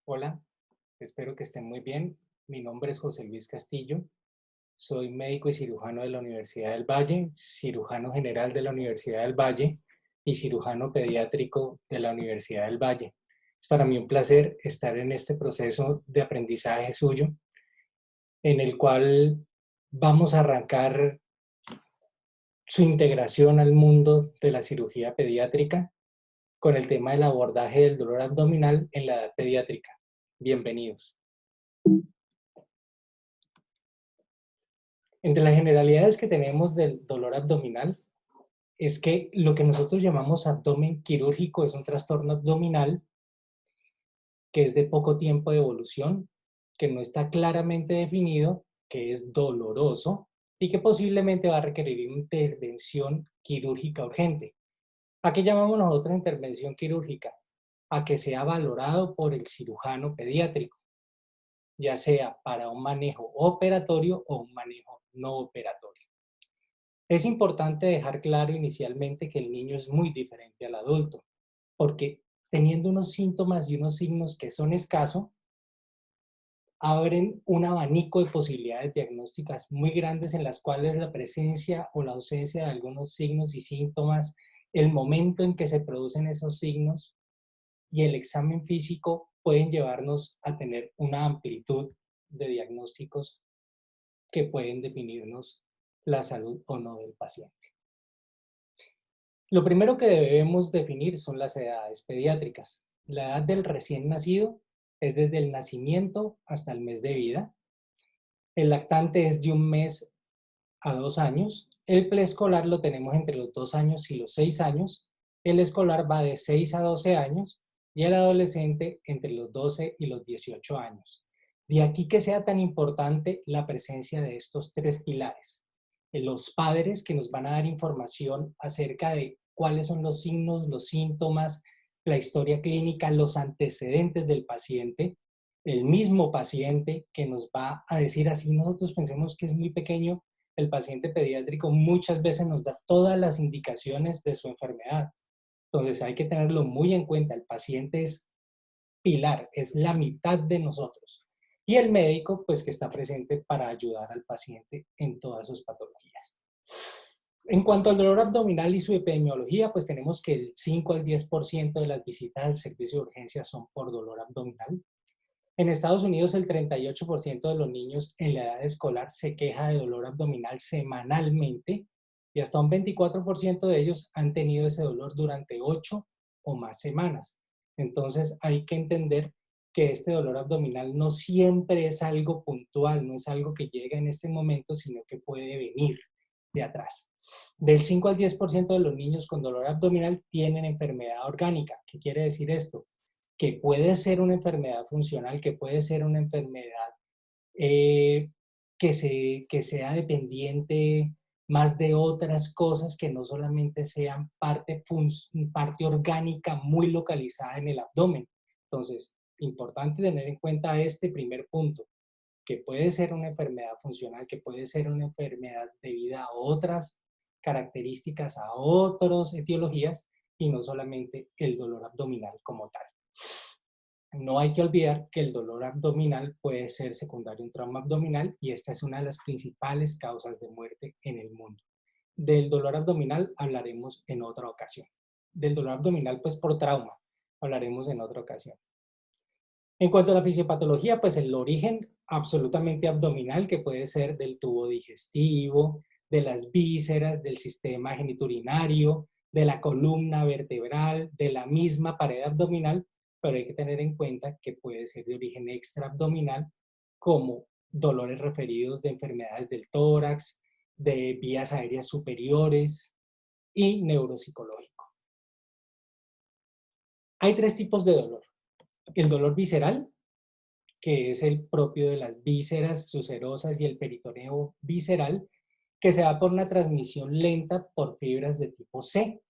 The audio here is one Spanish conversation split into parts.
Hola, espero que estén muy bien. Mi nombre es José Luis Castillo. Soy médico y cirujano de la Universidad del Valle, cirujano general de la Universidad del Valle y cirujano pediátrico de la Universidad del Valle. Es para mí un placer estar en este proceso de aprendizaje suyo, en el cual vamos a arrancar su integración al mundo de la cirugía pediátrica con el tema del abordaje del dolor abdominal en la edad pediátrica. Bienvenidos. Entre las generalidades que tenemos del dolor abdominal es que lo que nosotros llamamos abdomen quirúrgico es un trastorno abdominal que es de poco tiempo de evolución, que no está claramente definido, que es doloroso y que posiblemente va a requerir una intervención quirúrgica urgente. ¿A qué llamamos nosotros intervención quirúrgica? A que sea valorado por el cirujano pediátrico, ya sea para un manejo operatorio o un manejo no operatorio. Es importante dejar claro inicialmente que el niño es muy diferente al adulto, porque teniendo unos síntomas y unos signos que son escasos, abren un abanico de posibilidades diagnósticas muy grandes en las cuales la presencia o la ausencia de algunos signos y síntomas, el momento en que se producen esos signos y el examen físico pueden llevarnos a tener una amplitud de diagnósticos que pueden definirnos la salud o no del paciente. Lo primero que debemos definir son las edades pediátricas. La edad del recién nacido es desde el nacimiento hasta el mes de vida. El lactante es de 1 mes a 2 años. El preescolar lo tenemos entre los 2 años y los 6 años. El escolar va de 6 a 12 años y el adolescente entre los 12 y los 18 años. De aquí que sea tan importante la presencia de estos tres pilares. Los padres que nos van a dar información acerca de cuáles son los signos, los síntomas, la historia clínica, los antecedentes del paciente, el mismo paciente que nos va a decir, así nosotros pensemos que es muy pequeño, el paciente pediátrico muchas veces nos da todas las indicaciones de su enfermedad. Entonces hay que tenerlo muy en cuenta. El paciente es pilar, es la mitad de nosotros. Y el médico, pues que está presente para ayudar al paciente en todas sus patologías. En cuanto al dolor abdominal y su epidemiología, pues tenemos que el 5 al 10% de las visitas al servicio de urgencia son por dolor abdominal. En Estados Unidos, el 38% de los niños en la edad escolar se queja de dolor abdominal semanalmente y hasta un 24% de ellos han tenido ese dolor durante 8 o más semanas. Entonces, hay que entender que este dolor abdominal no siempre es algo puntual, no es algo que llega en este momento, sino que puede venir de atrás. Del 5 al 10% de los niños con dolor abdominal tienen enfermedad orgánica. ¿Qué quiere decir esto? Que puede ser una enfermedad funcional, que puede ser una enfermedad eh, que sea dependiente más de otras cosas que no solamente sean parte orgánica muy localizada en el abdomen. Entonces, importante tener en cuenta este primer punto, que puede ser una enfermedad funcional, que puede ser una enfermedad debida a otras características, a otras etiologías, y no solamente el dolor abdominal como tal. No hay que olvidar que el dolor abdominal puede ser secundario a un trauma abdominal y esta es una de las principales causas de muerte en el mundo. Del dolor abdominal hablaremos en otra ocasión. Del dolor abdominal, pues por trauma, hablaremos en otra ocasión. En cuanto a la fisiopatología, pues el origen absolutamente abdominal, que puede ser del tubo digestivo, de las vísceras, del sistema geniturinario, de la columna vertebral, de la misma pared abdominal, pero hay que tener en cuenta que puede ser de origen extraabdominal, como dolores referidos de enfermedades del tórax, de vías aéreas superiores y neuropsicológico. Hay tres tipos de dolor. El dolor visceral, que es el propio de las vísceras sucerosas y el peritoneo visceral, que se da por una transmisión lenta por fibras de tipo C.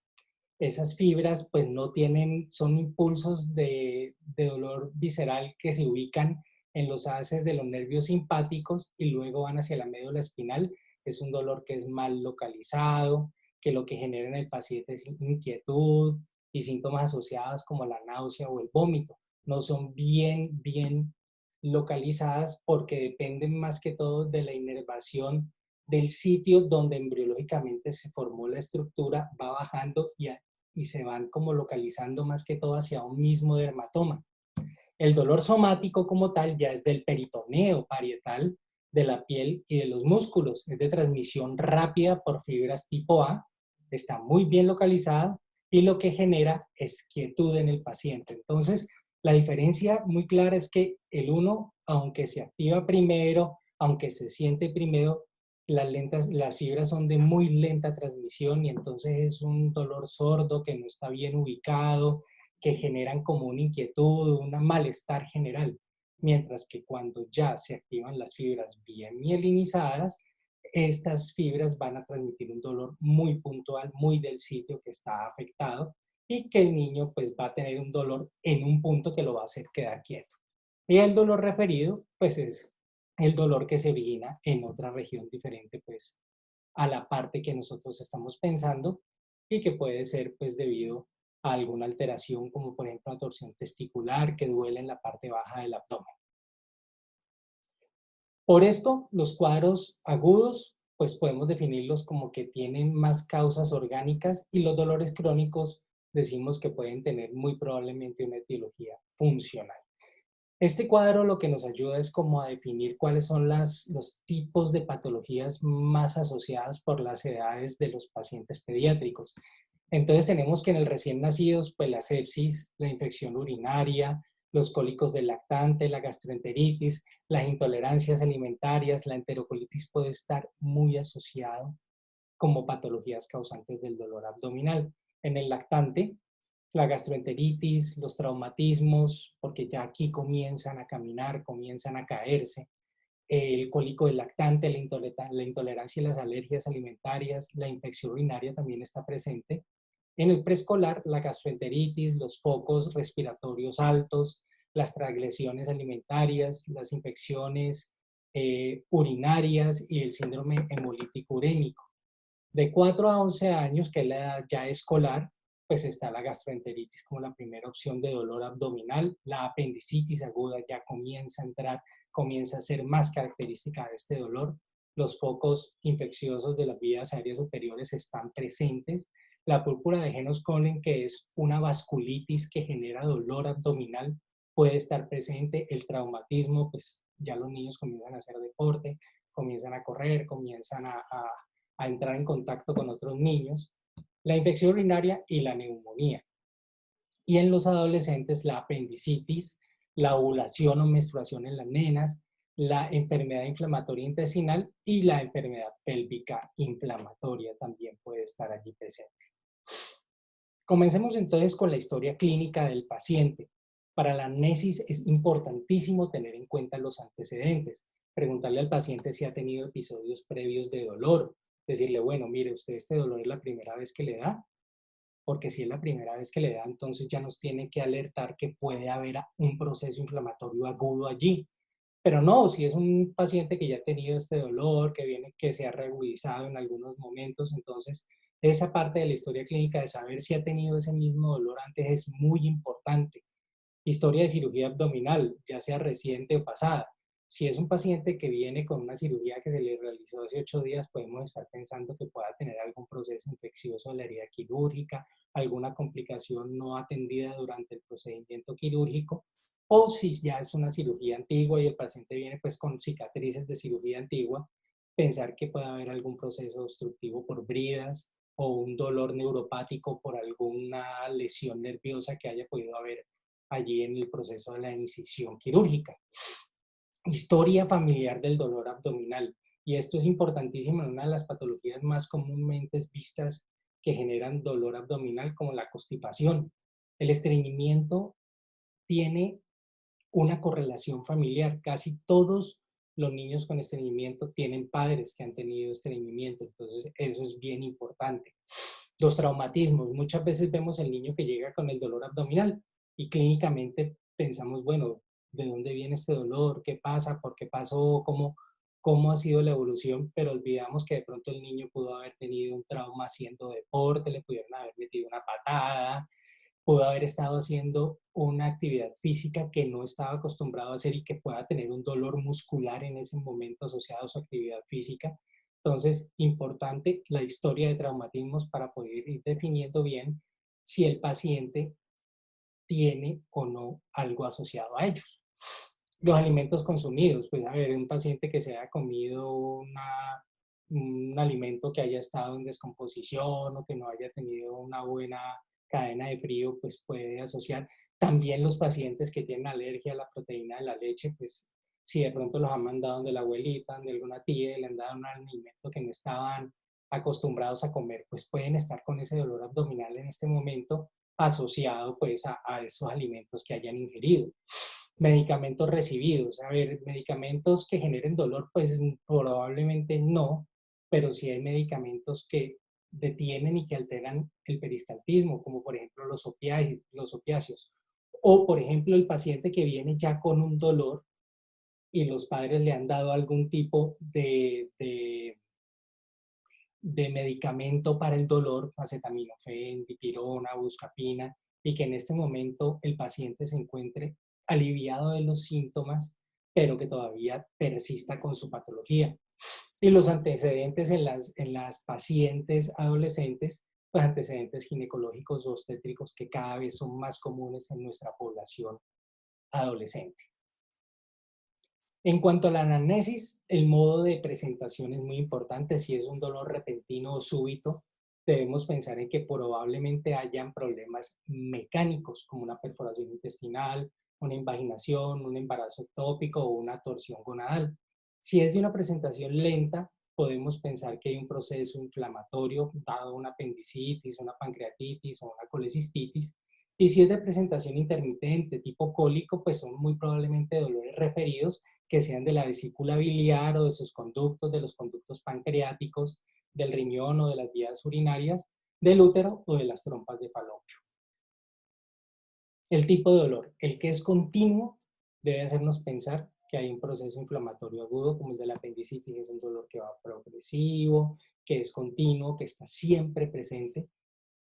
Esas fibras pues no tienen, son impulsos de dolor visceral que se ubican en los haces de los nervios simpáticos y luego van hacia la médula espinal. Es un dolor que es mal localizado, que lo que genera en el paciente es inquietud y síntomas asociados como la náusea o el vómito. no son bien localizadas porque dependen más que todo de la inervación del sitio donde embriológicamente se formó la estructura, va bajando y se van como localizando más que todo hacia un mismo dermatoma. El dolor somático como tal ya es del peritoneo parietal, de la piel y de los músculos. Es de transmisión rápida por fibras tipo A, está muy bien localizada y lo que genera es quietud en el paciente. Entonces, la diferencia muy clara es que el uno, aunque se activa primero, aunque se siente primero, las fibras son de muy lenta transmisión y entonces es un dolor sordo que no está bien ubicado, que generan como una inquietud, un malestar general. Mientras que cuando ya se activan las fibras bien mielinizadas, estas fibras van a transmitir un dolor muy puntual, muy del sitio que está afectado y que el niño pues va a tener un dolor en un punto que lo va a hacer quedar quieto. Y el dolor referido pues es el dolor que se origina en otra región diferente pues a la parte que nosotros estamos pensando y que puede ser pues debido a alguna alteración como por ejemplo la torsión testicular que duele en la parte baja del abdomen. Por esto, los cuadros agudos pues podemos definirlos como que tienen más causas orgánicas y los dolores crónicos decimos que pueden tener muy probablemente una etiología funcional. Este cuadro lo que nos ayuda es como a definir cuáles son los tipos de patologías más asociadas por las edades de los pacientes pediátricos. Entonces tenemos que en el recién nacidos, pues la sepsis, la infección urinaria, los cólicos del lactante, la gastroenteritis, las intolerancias alimentarias, la enterocolitis puede estar muy asociado como patologías causantes del dolor abdominal. En el lactante, la gastroenteritis, los traumatismos, porque ya aquí comienzan a caminar, comienzan a caerse, el cólico del lactante, la intolerancia y las alergias alimentarias, la infección urinaria también está presente. En el preescolar, la gastroenteritis, los focos respiratorios altos, las transgresiones alimentarias, las infecciones urinarias y el síndrome hemolítico urémico. De 4 a 11 años, que es la edad ya escolar, pues está la gastroenteritis como la primera opción de dolor abdominal. La apendicitis aguda ya comienza a entrar, comienza a ser más característica de este dolor. Los focos infecciosos de las vías aéreas superiores están presentes. La púrpura de Jeno's-Koenen, que es una vasculitis que genera dolor abdominal, puede estar presente. El traumatismo, pues ya los niños comienzan a hacer deporte, comienzan a correr, comienzan a entrar en contacto con otros niños, la infección urinaria y la neumonía. Y en los adolescentes, la apendicitis, la ovulación o menstruación en las nenas, la enfermedad inflamatoria intestinal y la enfermedad pélvica inflamatoria también puede estar allí presente. Comencemos entonces con la historia clínica del paciente. Para la anamnesis es importantísimo tener en cuenta los antecedentes, preguntarle al paciente si ha tenido episodios previos de dolor, decirle, bueno, mire, usted este dolor es la primera vez que le da, porque si es la primera vez que le da, entonces ya nos tiene que alertar que puede haber un proceso inflamatorio agudo allí. Pero no, si es un paciente que ya ha tenido este dolor, que viene, que se ha reagudizado en algunos momentos, entonces esa parte de la historia clínica de saber si ha tenido ese mismo dolor antes es muy importante. Historia de cirugía abdominal, ya sea reciente o pasada. Si es un paciente que viene con una cirugía que se le realizó hace 8 días, podemos estar pensando que pueda tener algún proceso infeccioso de la herida quirúrgica, alguna complicación no atendida durante el procedimiento quirúrgico, o si ya es una cirugía antigua y el paciente viene pues con cicatrices de cirugía antigua, pensar que puede haber algún proceso obstructivo por bridas o un dolor neuropático por alguna lesión nerviosa que haya podido haber allí en el proceso de la incisión quirúrgica. Historia familiar del dolor abdominal. Y esto es importantísimo en una de las patologías más comúnmente vistas que generan dolor abdominal, como la constipación. El estreñimiento tiene una correlación familiar. Casi todos los niños con estreñimiento tienen padres que han tenido estreñimiento, entonces eso es bien importante. Los traumatismos. Muchas veces vemos el niño que llega con el dolor abdominal y clínicamente pensamos, bueno, ¿de dónde viene este dolor? ¿Qué pasa? ¿Por qué pasó? ¿Cómo ha sido la evolución? Pero olvidamos que de pronto el niño pudo haber tenido un trauma haciendo deporte, le pudieron haber metido una patada, pudo haber estado haciendo una actividad física que no estaba acostumbrado a hacer y que pueda tener un dolor muscular en ese momento asociado a su actividad física. Entonces, importante la historia de traumatismos para poder ir definiendo bien si el paciente tiene o no algo asociado a ellos. Los alimentos consumidos, pues a ver, un paciente que se haya comido un alimento que haya estado en descomposición o que no haya tenido una buena cadena de frío, pues puede asociar. También los pacientes que tienen alergia a la proteína de la leche, pues si de pronto los han mandado de la abuelita, de alguna tía, y le han dado un alimento que no estaban acostumbrados a comer, pues pueden estar con ese dolor abdominal en este momento asociado pues a esos alimentos que hayan ingerido. Medicamentos recibidos, a ver, medicamentos que generen dolor, pues probablemente no, pero sí hay medicamentos que detienen y que alteran el peristaltismo, como por ejemplo los opiáceos. O por ejemplo el paciente que viene ya con un dolor y los padres le han dado algún tipo de medicamento para el dolor, acetaminofén, dipirona, buscapina, y que en este momento el paciente se encuentre aliviado de los síntomas, pero que todavía persista con su patología. Y los antecedentes en las pacientes adolescentes, pues antecedentes ginecológicos o obstétricos que cada vez son más comunes en nuestra población adolescente. En cuanto a la anamnesis, el modo de presentación es muy importante. Si es un dolor repentino o súbito, debemos pensar en que probablemente hayan problemas mecánicos, como una perforación intestinal, una invaginación, un embarazo ectópico o una torsión gonadal. Si es de una presentación lenta, podemos pensar que hay un proceso inflamatorio, dado una apendicitis, una pancreatitis o una colecistitis. Y si es de presentación intermitente, tipo cólico, pues son muy probablemente dolores referidos que sean de la vesícula biliar o de sus conductos, de los conductos pancreáticos, del riñón o de las vías urinarias, del útero o de las trompas de falopio. El tipo de dolor, el que es continuo, debe hacernos pensar que hay un proceso inflamatorio agudo, como el de la apendicitis, es un dolor que va progresivo, que es continuo, que está siempre presente.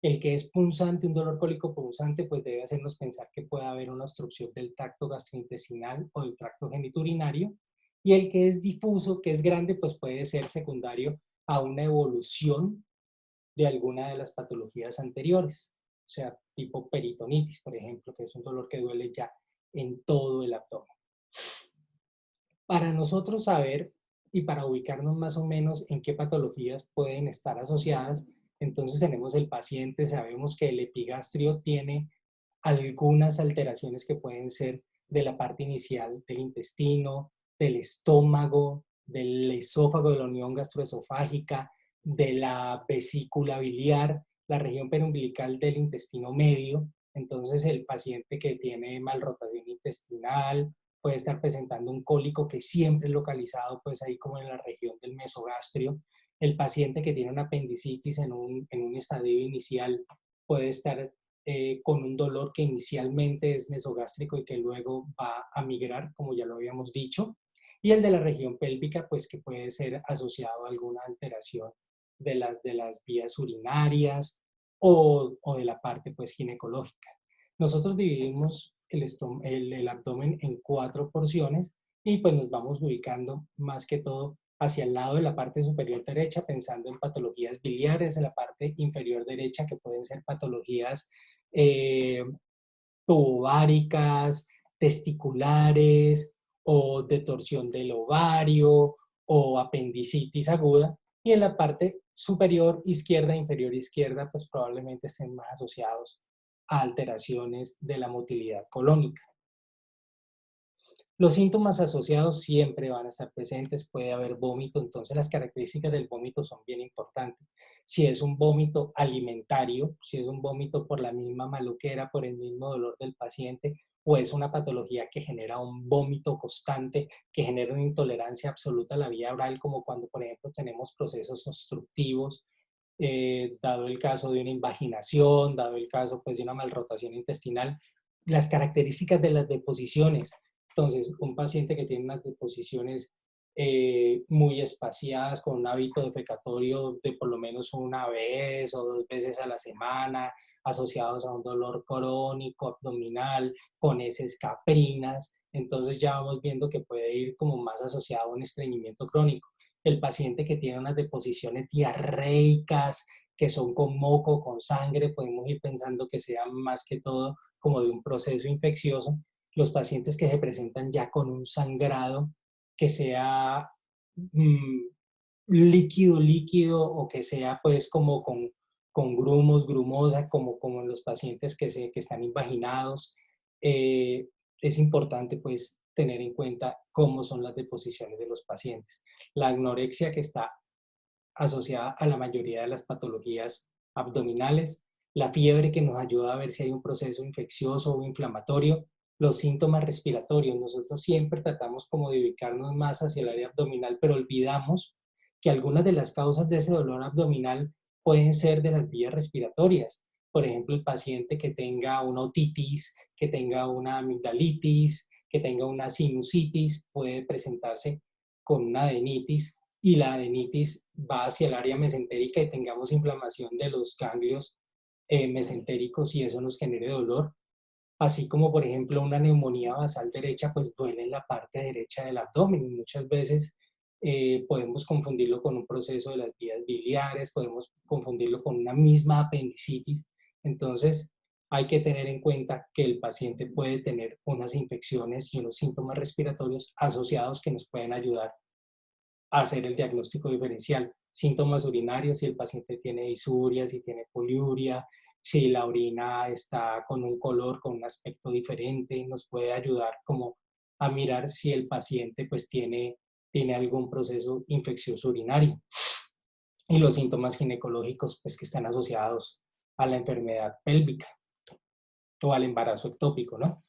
El que es punzante, un dolor cólico punzante, pues debe hacernos pensar que puede haber una obstrucción del tracto gastrointestinal o del tracto genitourinario. Y el que es difuso, que es grande, pues puede ser secundario a una evolución de alguna de las patologías anteriores. O sea, tipo peritonitis, por ejemplo, que es un dolor que duele ya en todo el abdomen. Para nosotros saber y para ubicarnos más o menos en qué patologías pueden estar asociadas, entonces tenemos el paciente, sabemos que el epigastrio tiene algunas alteraciones que pueden ser de la parte inicial del intestino, del estómago, del esófago, de la unión gastroesofágica, de la vesícula biliar, la región perumbilical del intestino medio. Entonces el paciente que tiene malrotación intestinal puede estar presentando un cólico que siempre es localizado pues ahí como en la región del mesogastrio. El paciente que tiene una apendicitis en un estadio inicial puede estar con un dolor que inicialmente es mesogástrico y que luego va a migrar, como ya lo habíamos dicho. Y el de la región pélvica, pues que puede ser asociado a alguna alteración de las vías urinarias o de la parte pues ginecológica. Nosotros dividimos el abdomen en 4 porciones y pues nos vamos ubicando más que todo hacia el lado de la parte superior derecha, pensando en patologías biliares, en la parte inferior derecha, que pueden ser patologías eh, tubováricas, testiculares o de torsión del ovario o apendicitis aguda. Y en la parte superior izquierda, inferior izquierda, pues probablemente estén más asociados a alteraciones de la motilidad colónica. Los síntomas asociados siempre van a estar presentes, puede haber vómito, entonces las características del vómito son bien importantes. Si es un vómito alimentario, si es un vómito por la misma maluquera, por el mismo dolor del paciente, o es una patología que genera un vómito constante, que genera una intolerancia absoluta a la vía oral, como cuando, por ejemplo, tenemos procesos obstructivos, dado el caso de una invaginación, dado el caso pues, de una malrotación intestinal. Las características de las deposiciones. Entonces, un paciente que tiene unas deposiciones muy espaciadas, con un hábito defecatorio de por lo menos una vez o 2 veces a la semana, asociados a un dolor crónico abdominal, con heces caprinas. Entonces ya vamos viendo que puede ir como más asociado a un estreñimiento crónico. El paciente que tiene unas deposiciones diarreicas, que son con moco, con sangre, podemos ir pensando que sea más que todo como de un proceso infeccioso. Los pacientes que se presentan ya con un sangrado, que sea mm, líquido, líquido, o que sea pues como con grumos, grumosa, como en los pacientes que están invaginados. Eh, es importante pues tener en cuenta cómo son las deposiciones de los pacientes. La anorexia, que está asociada a la mayoría de las patologías abdominales, la fiebre, que nos ayuda a ver si hay un proceso infeccioso o inflamatorio, los síntomas respiratorios. Nosotros siempre tratamos como de ubicarnos más hacia el área abdominal, pero olvidamos que algunas de las causas de ese dolor abdominal pueden ser de las vías respiratorias. Por ejemplo, el paciente que tenga una otitis, que tenga una amigdalitis, que tenga una sinusitis, puede presentarse con una adenitis, y la adenitis va hacia el área mesentérica y tengamos inflamación de los ganglios mesentéricos y eso nos genere dolor. Así como, por ejemplo, una neumonía basal derecha, pues duele en la parte derecha del abdomen y muchas veces podemos confundirlo con un proceso de las vías biliares, podemos confundirlo con una misma apendicitis. Entonces, hay que tener en cuenta que el paciente puede tener unas infecciones y unos síntomas respiratorios asociados que nos pueden ayudar hacer el diagnóstico diferencial. Síntomas urinarios, si el paciente tiene disuria, si tiene poliuria, si la orina está con un color, con un aspecto diferente, nos puede ayudar como a mirar si el paciente pues tiene algún proceso infeccioso urinario. Y los síntomas ginecológicos pues que están asociados a la enfermedad pélvica o al embarazo ectópico, ¿no?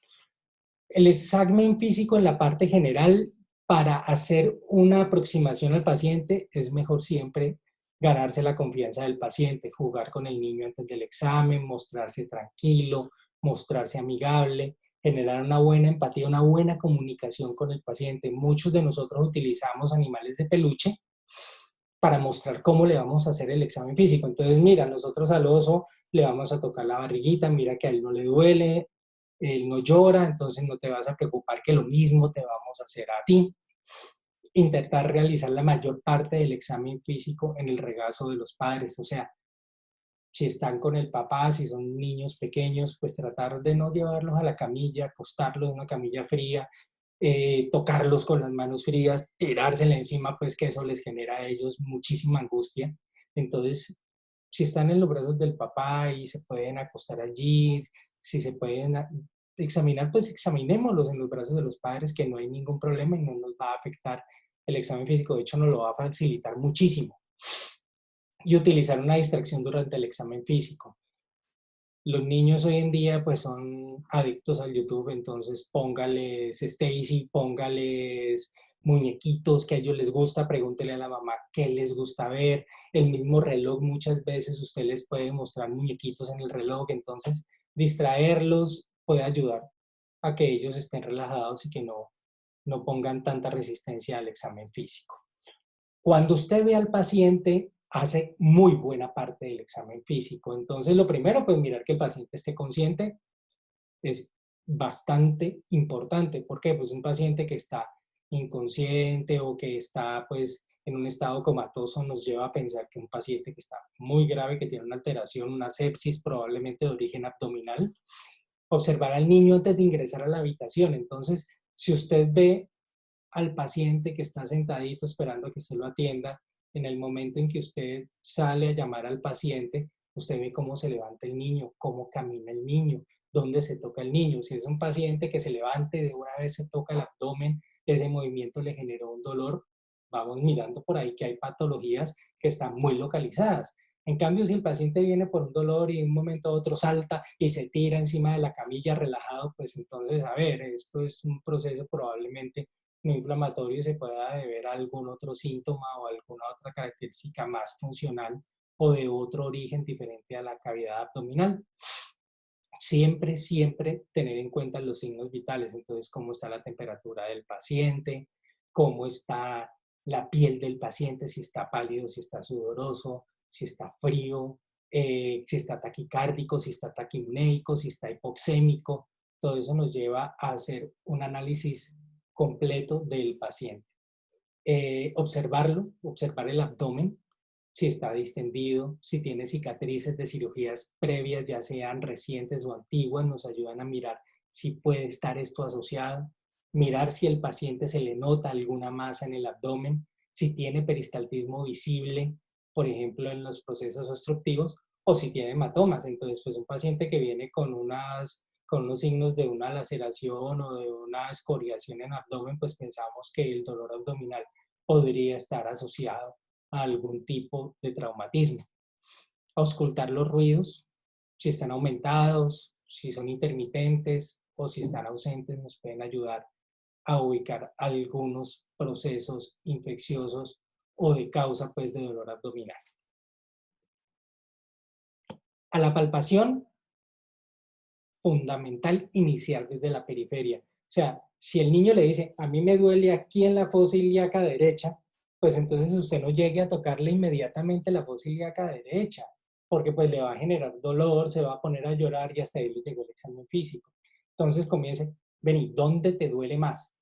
El examen físico en la parte general, para hacer una aproximación al paciente, es mejor siempre ganarse la confianza del paciente, jugar con el niño antes del examen, mostrarse tranquilo, mostrarse amigable, generar una buena empatía, una buena comunicación con el paciente. Muchos de nosotros utilizamos animales de peluche para mostrar cómo le vamos a hacer el examen físico. Entonces, mira, nosotros al oso le vamos a tocar la barriguita, mira que a él no le duele, él no llora, entonces no te vas a preocupar, que lo mismo te vamos a hacer a ti. Intentar realizar la mayor parte del examen físico en el regazo de los padres, o sea, si están con el papá, si son niños pequeños, pues tratar de no llevarlos a la camilla, acostarlos en una camilla fría, tocarlos con las manos frías, tirársela encima, pues que eso les genera a ellos muchísima angustia. Entonces, si están en los brazos del papá y se pueden acostar allí, si se pueden examinar, pues examinémoslos en los brazos de los padres, que no hay ningún problema y no nos va a afectar el examen físico, de hecho nos lo va a facilitar muchísimo. Y utilizar una distracción durante el examen físico. Los niños hoy en día pues son adictos al YouTube, entonces póngales Stacy, póngales muñequitos que a ellos les gusta, pregúntele a la mamá qué les gusta ver, el mismo reloj, muchas veces usted les puede mostrar muñequitos en el reloj, entonces distraerlos puede ayudar a que ellos estén relajados y que no pongan tanta resistencia al examen físico. Cuando usted ve al paciente, hace muy buena parte del examen físico. Entonces, lo primero, pues mirar que el paciente esté consciente es bastante importante. ¿Por qué? Pues un paciente que está inconsciente o que está pues en un estado comatoso nos lleva a pensar que un paciente que está muy grave, que tiene una alteración, una sepsis probablemente de origen abdominal. Observar al niño antes de ingresar a la habitación. Entonces, si usted ve al paciente que está sentadito esperando que usted lo atienda, en el momento en que usted sale a llamar al paciente, usted ve cómo se levanta el niño, cómo camina el niño, dónde se toca el niño. Si es un paciente que se levante de una vez se toca el abdomen, ese movimiento le generó un dolor, vamos mirando por ahí que hay patologías que están muy localizadas. En cambio, si el paciente viene por un dolor y de un momento a otro salta y se tira encima de la camilla relajado, pues entonces, a ver, esto es un proceso probablemente no inflamatorio, se pueda deber a algún otro síntoma o alguna otra característica más funcional o de otro origen diferente a la cavidad abdominal. Siempre, siempre tener en cuenta los signos vitales, entonces cómo está la temperatura del paciente, cómo está la piel del paciente, si está pálido, si está sudoroso, si está frío, si está taquicárdico, si está taquipnéico, si está hipoxémico. Todo eso nos lleva a hacer un análisis completo del paciente. Observarlo, observar el abdomen, si está distendido, si tiene cicatrices de cirugías previas, ya sean recientes o antiguas, nos ayudan a mirar si puede estar esto asociado, mirar si el paciente se le nota alguna masa en el abdomen, si tiene peristaltismo visible, por ejemplo, en los procesos obstructivos, o si tiene hematomas. Entonces, pues un paciente que viene con unos signos de una laceración o de una escoriación en abdomen, pues pensamos que el dolor abdominal podría estar asociado a algún tipo de traumatismo. Auscultar los ruidos, si están aumentados, si son intermitentes o si están ausentes, nos pueden ayudar a ubicar algunos procesos infecciosos o de causa pues, de dolor abdominal. A la palpación, fundamental iniciar desde la periferia. O sea, si el niño le dice, a mí me duele aquí en la fosa ilíaca derecha, pues entonces usted no llegue a tocarle inmediatamente la fosa ilíaca derecha, porque pues le va a generar dolor, se va a poner a llorar y hasta ahí le llegó el examen físico. Entonces comience, vení, ¿dónde te duele más?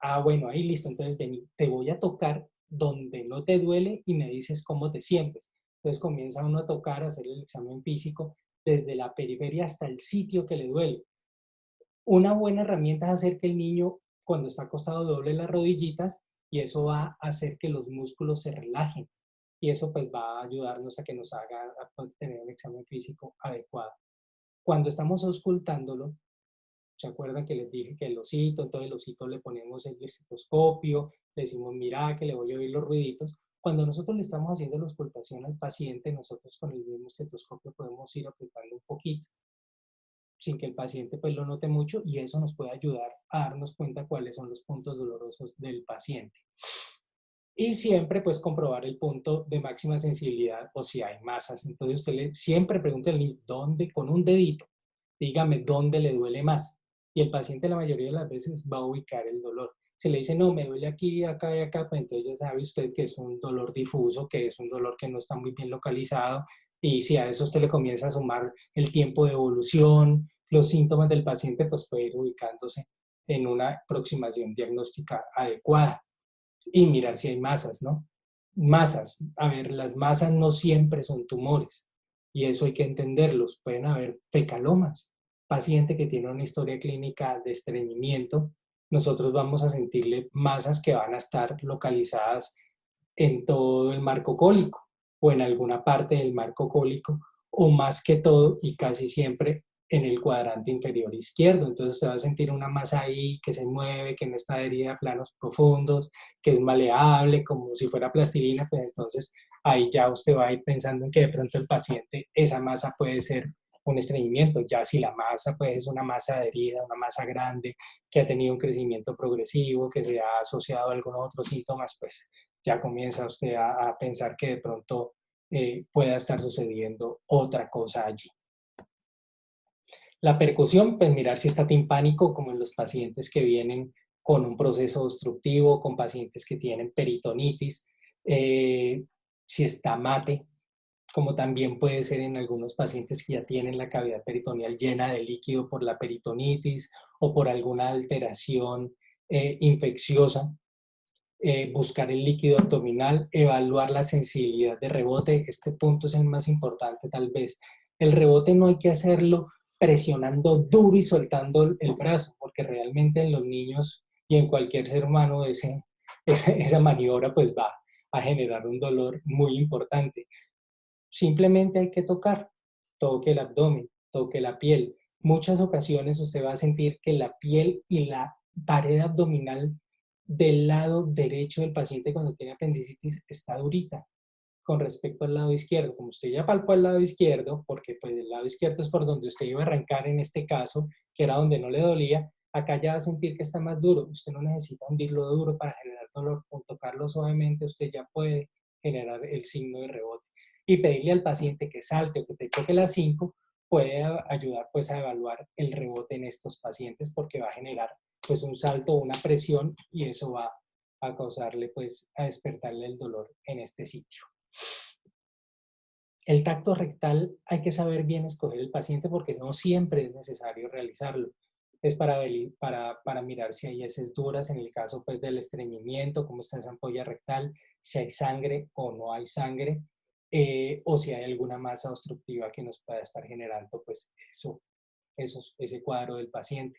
Ah, bueno, ahí listo, entonces vení, te voy a tocar donde no te duele y me dices cómo te sientes. Entonces comienza uno a tocar, a hacer el examen físico desde la periferia hasta el sitio que le duele. Una buena herramienta es hacer que el niño, cuando está acostado, doble las rodillitas y eso va a hacer que los músculos se relajen. Y eso pues va a ayudarnos a que nos haga a tener un examen físico adecuado. Cuando estamos auscultándolo, ¿se acuerdan que les dije que el osito? Entonces el osito le ponemos el estetoscopio, le decimos, mira que le voy a oír los ruiditos. Cuando nosotros le estamos haciendo la auscultación al paciente, nosotros con el mismo estetoscopio podemos ir apretando un poquito, sin que el paciente pues lo note mucho y eso nos puede ayudar a darnos cuenta cuáles son los puntos dolorosos del paciente. Y siempre pues comprobar el punto de máxima sensibilidad o si hay masas. Entonces usted siempre pregunte al niño, ¿dónde? Con un dedito, dígame dónde le duele más. Y el paciente la mayoría de las veces va a ubicar el dolor. Si le dice, no, me duele aquí, acá y acá, pues entonces ya sabe usted que es un dolor difuso, que es un dolor que no está muy bien localizado. Y si a eso usted le comienza a sumar el tiempo de evolución, los síntomas del paciente, pues puede ir ubicándose en una aproximación diagnóstica adecuada. Y mirar si hay masas, ¿no? Masas. A ver, las masas no siempre son tumores. Y eso hay que entenderlos. Pueden haber fecalomas. Paciente que tiene una historia clínica de estreñimiento, nosotros vamos a sentirle masas que van a estar localizadas en todo el marco cólico o en alguna parte del marco cólico o más que todo y casi siempre en el cuadrante inferior izquierdo. Entonces usted va a sentir una masa ahí que se mueve, que no está adherida a planos profundos, que es maleable, como si fuera plastilina, pues entonces ahí ya usted va a ir pensando en que de pronto el paciente, esa masa puede ser un estreñimiento. Ya si la masa pues es una masa adherida, una masa grande, que ha tenido un crecimiento progresivo, que se ha asociado a algunos otros síntomas, pues ya comienza usted a pensar que de pronto pueda estar sucediendo otra cosa allí. La percusión, pues mirar si está timpánico, como en los pacientes que vienen con un proceso obstructivo, con pacientes que tienen peritonitis, si está mate, como también puede ser en algunos pacientes que ya tienen la cavidad peritoneal llena de líquido por la peritonitis o por alguna alteración infecciosa. Buscar el líquido abdominal, evaluar la sensibilidad de rebote. Este punto es el más importante tal vez. El rebote no hay que hacerlo presionando duro y soltando el brazo, porque realmente en los niños y en cualquier ser humano esa maniobra pues va a generar un dolor muy importante. Simplemente hay que tocar, toque el abdomen, toque la piel. Muchas ocasiones usted va a sentir que la piel y la pared abdominal del lado derecho del paciente cuando tiene apendicitis está durita con respecto al lado izquierdo. Como usted ya palpó el lado izquierdo, porque pues el lado izquierdo es por donde usted iba a arrancar en este caso, que era donde no le dolía, acá ya va a sentir que está más duro. Usted no necesita hundirlo duro para generar dolor. Con tocarlo suavemente usted ya puede generar el signo de rebote. Y pedirle al paciente que salte o que te toque las 5 puede ayudar pues a evaluar el rebote en estos pacientes porque va a generar pues un salto o una presión y eso va a causarle, pues, a despertarle el dolor en este sitio. El tacto rectal hay que saber bien escoger el paciente porque no siempre es necesario realizarlo. Es para mirar si hay heces duras en el caso pues, del estreñimiento, cómo está esa ampolla rectal, si hay sangre o no hay sangre, o si hay alguna masa obstructiva que nos pueda estar generando pues, ese cuadro del paciente.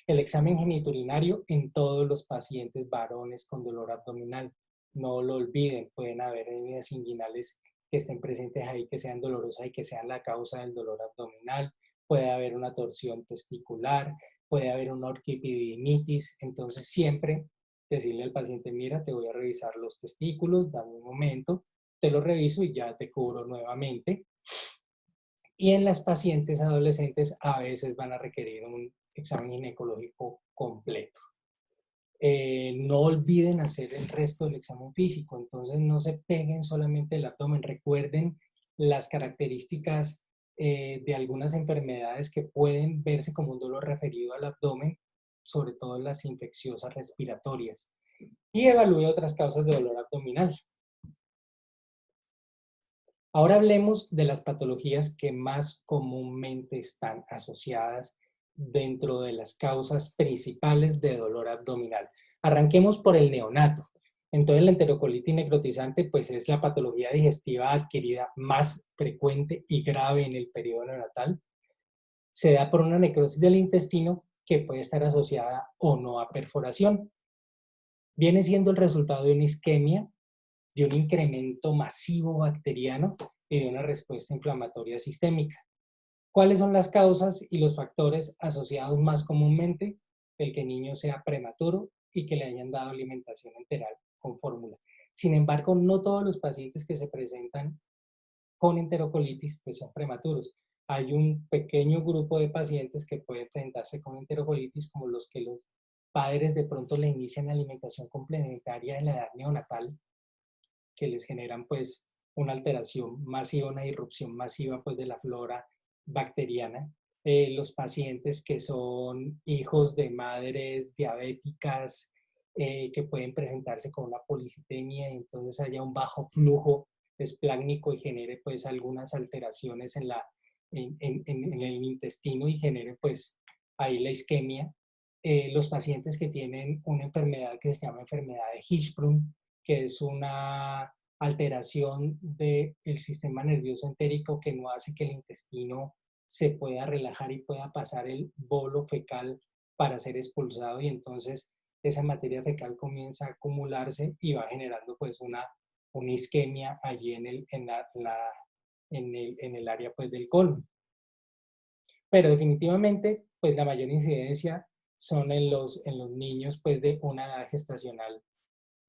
El examen geniturinario en todos los pacientes varones con dolor abdominal. No lo olviden, pueden haber hernias inguinales que estén presentes ahí, que sean dolorosas y que sean la causa del dolor abdominal. Puede haber una torsión testicular, puede haber una orquipididimitis. Entonces siempre decirle al paciente, mira, te voy a revisar los testículos, dame un momento, te lo reviso y ya te cubro nuevamente. Y en las pacientes adolescentes a veces van a requerir un examen ginecológico completo. No olviden hacer el resto del examen físico, entonces no se peguen solamente el abdomen. Recuerden las características de algunas enfermedades que pueden verse como un dolor referido al abdomen, sobre todo las infecciosas respiratorias. Y evalúe otras causas de dolor abdominal. Ahora hablemos de las patologías que más comúnmente están asociadas dentro de las causas principales de dolor abdominal. Arranquemos por el neonato. Entonces la enterocolitis necrotizante pues es la patología digestiva adquirida más frecuente y grave en el periodo neonatal. Se da por una necrosis del intestino que puede estar asociada o no a perforación. Viene siendo el resultado de una isquemia, de un incremento masivo bacteriano y de una respuesta inflamatoria sistémica. ¿Cuáles son las causas y los factores asociados más comúnmente? El que el niño sea prematuro y que le hayan dado alimentación enteral con fórmula. Sin embargo, no todos los pacientes que se presentan con enterocolitis pues son prematuros. Hay un pequeño grupo de pacientes que pueden presentarse con enterocolitis, como los que los padres de pronto le inician alimentación complementaria en la edad neonatal, que les generan pues una alteración masiva, una irrupción masiva pues de la flora bacteriana. Los pacientes que son hijos de madres diabéticas, que pueden presentarse con una policitemia y entonces haya un bajo flujo esplácnico y genere pues algunas alteraciones en el intestino y genere pues ahí la isquemia. Los pacientes que tienen una enfermedad que se llama enfermedad de Hirschsprung, que es una alteración del sistema nervioso entérico que no hace que el intestino se pueda relajar y pueda pasar el bolo fecal para ser expulsado, y entonces esa materia fecal comienza a acumularse y va generando pues una isquemia allí en el área pues del colon. Pero definitivamente pues la mayor incidencia son en los niños pues de una edad gestacional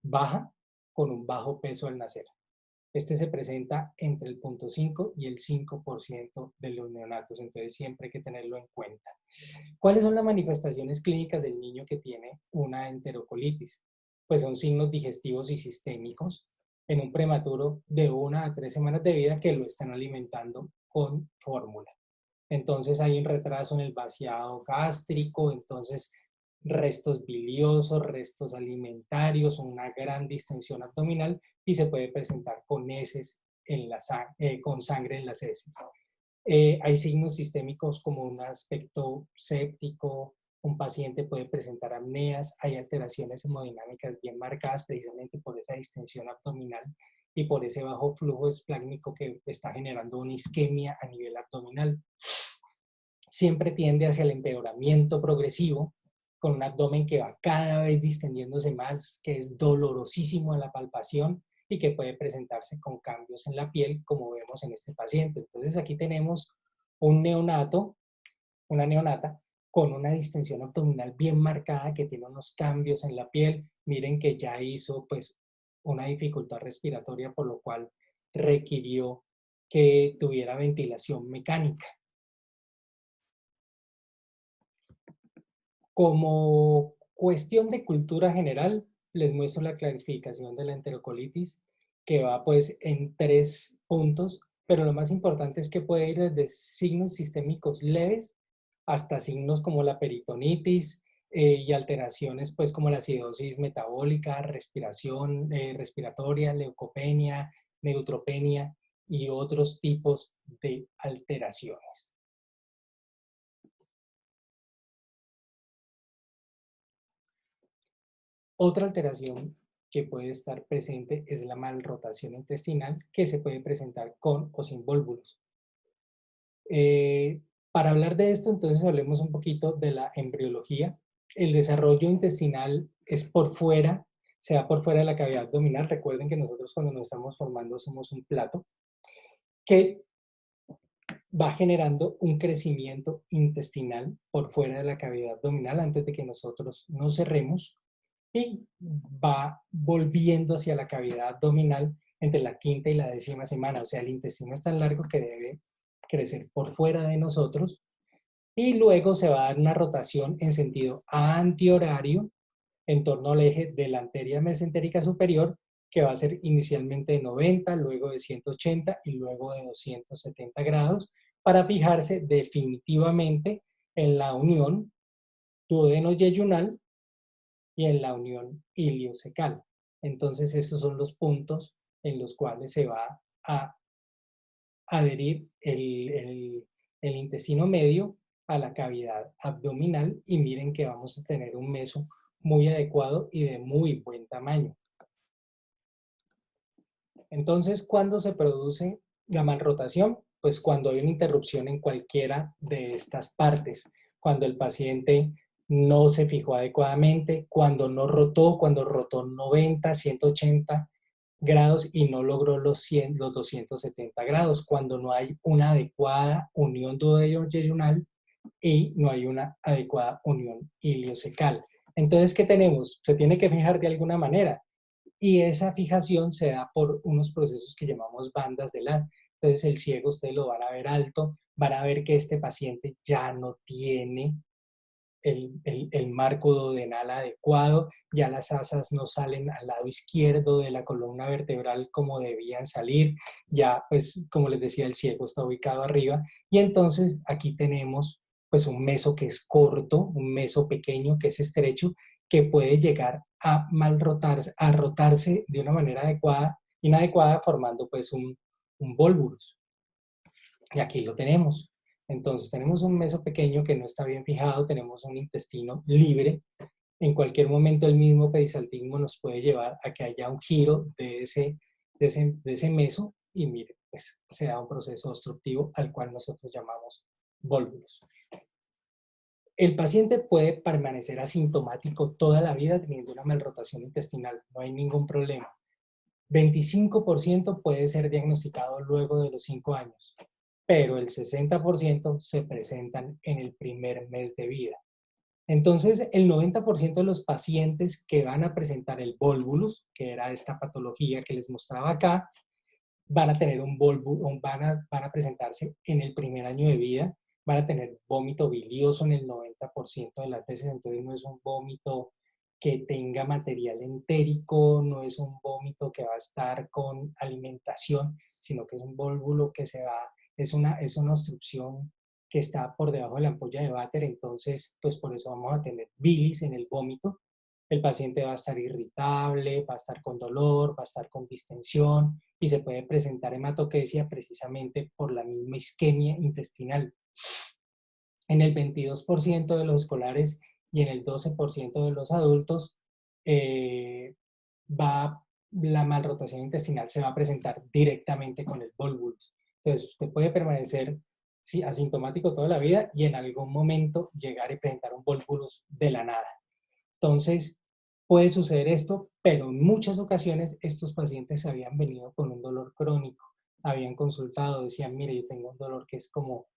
baja con un bajo peso al nacer. Este se presenta entre el 0.5 y el 5% de los neonatos, entonces siempre hay que tenerlo en cuenta. ¿Cuáles son las manifestaciones clínicas del niño que tiene una enterocolitis? Pues son signos digestivos y sistémicos en un prematuro de 1 a 3 semanas de vida que lo están alimentando con fórmula. Entonces hay un retraso en el vaciado gástrico, entonces restos biliosos, restos alimentarios, una gran distensión abdominal y se puede presentar con heces con sangre en las heces. Hay signos sistémicos como un aspecto séptico, un paciente puede presentar apneas, hay alteraciones hemodinámicas bien marcadas precisamente por esa distensión abdominal y por ese bajo flujo esplácnico que está generando una isquemia a nivel abdominal. Siempre tiende hacia el empeoramiento progresivo, con un abdomen que va cada vez distendiéndose más, que es dolorosísimo a la palpación y que puede presentarse con cambios en la piel, como vemos en este paciente. Entonces aquí tenemos un neonato, una neonata, con una distensión abdominal bien marcada, que tiene unos cambios en la piel. Miren que ya hizo pues una dificultad respiratoria, por lo cual requirió que tuviera ventilación mecánica. Como cuestión de cultura general, les muestro la clasificación de la enterocolitis, que va pues en 3 puntos, pero lo más importante es que puede ir desde signos sistémicos leves hasta signos como la peritonitis, y alteraciones pues como la acidosis metabólica, respiración, respiratoria, leucopenia, neutropenia y otros tipos de alteraciones. Otra alteración que puede estar presente es la malrotación intestinal, que se puede presentar con o sin vólvulos. Para hablar de esto, entonces hablemos un poquito de la embriología. El desarrollo intestinal es por fuera, se da por fuera de la cavidad abdominal. Recuerden que nosotros cuando nos estamos formando somos un plato que va generando un crecimiento intestinal por fuera de la cavidad abdominal antes de que nosotros nos cerremos y va volviendo hacia la cavidad abdominal entre la quinta y la décima semana. O sea, el intestino es tan largo que debe crecer por fuera de nosotros y luego se va a dar una rotación en sentido antihorario en torno al eje de la arteria mesentérica superior, que va a ser inicialmente de 90, luego de 180 y luego de 270 grados, para fijarse definitivamente en la unión duodeno-yeyunal y en la unión iliocecal. Entonces, esos son los puntos en los cuales se va a adherir el intestino medio a la cavidad abdominal y miren que vamos a tener un meso muy adecuado y de muy buen tamaño. Entonces, ¿cuándo se produce la malrotación? Pues cuando hay una interrupción en cualquiera de estas partes, cuando el paciente no se fijó adecuadamente, cuando no rotó, cuando rotó 90, 180 grados y no logró los 100, los 270 grados, cuando no hay una adecuada unión duodenal y no hay una adecuada unión iliocecal. Entonces, ¿qué tenemos? Se tiene que fijar de alguna manera y esa fijación se da por unos procesos que llamamos bandas de Ladd. Entonces, el ciego ustedes lo van a ver alto, van a ver que este paciente ya no tiene el marco duodenal adecuado, ya las asas no salen al lado izquierdo de la columna vertebral como debían salir, ya pues como les decía el ciego está ubicado arriba y entonces aquí tenemos pues un meso que es corto, un meso pequeño que es estrecho, que puede llegar a mal rotarse, a rotarse de una manera adecuada, inadecuada, formando pues un volvulus. Y aquí lo tenemos. Entonces tenemos un meso pequeño que no está bien fijado, tenemos un intestino libre. En cualquier momento el mismo perisaltismo nos puede llevar a que haya un giro de ese meso y mire, pues se da un proceso obstructivo al cual nosotros llamamos volvulus. El paciente puede permanecer asintomático toda la vida teniendo una malrotación intestinal, no hay ningún problema. 25% puede ser diagnosticado luego de los 5 años, pero el 60% se presentan en el primer mes de vida. Entonces, el 90% de los pacientes que van a presentar el volvulus, que era esta patología que les mostraba acá, van a tener un volvulus, van a presentarse en el primer año de vida, van a tener vómito bilioso en el 90% de las veces, entonces no es un vómito que tenga material entérico, no es un vómito que va a estar con alimentación, sino que es un vólvulo que se va, es una obstrucción que está por debajo de la ampolla de váter, entonces pues por eso vamos a tener bilis en el vómito. El paciente va a estar irritable, va a estar con dolor, va a estar con distensión y se puede presentar hematoquesia precisamente por la misma isquemia intestinal. En el 22% de los escolares y en el 12% de los adultos la malrotación intestinal se va a presentar directamente con el volvulus. Entonces, usted puede permanecer asintomático toda la vida y en algún momento llegar y presentar un volvulus de la nada. Entonces, puede suceder esto, pero en muchas ocasiones estos pacientes habían venido con un dolor crónico, habían consultado, decían, mire, yo tengo un dolor que es como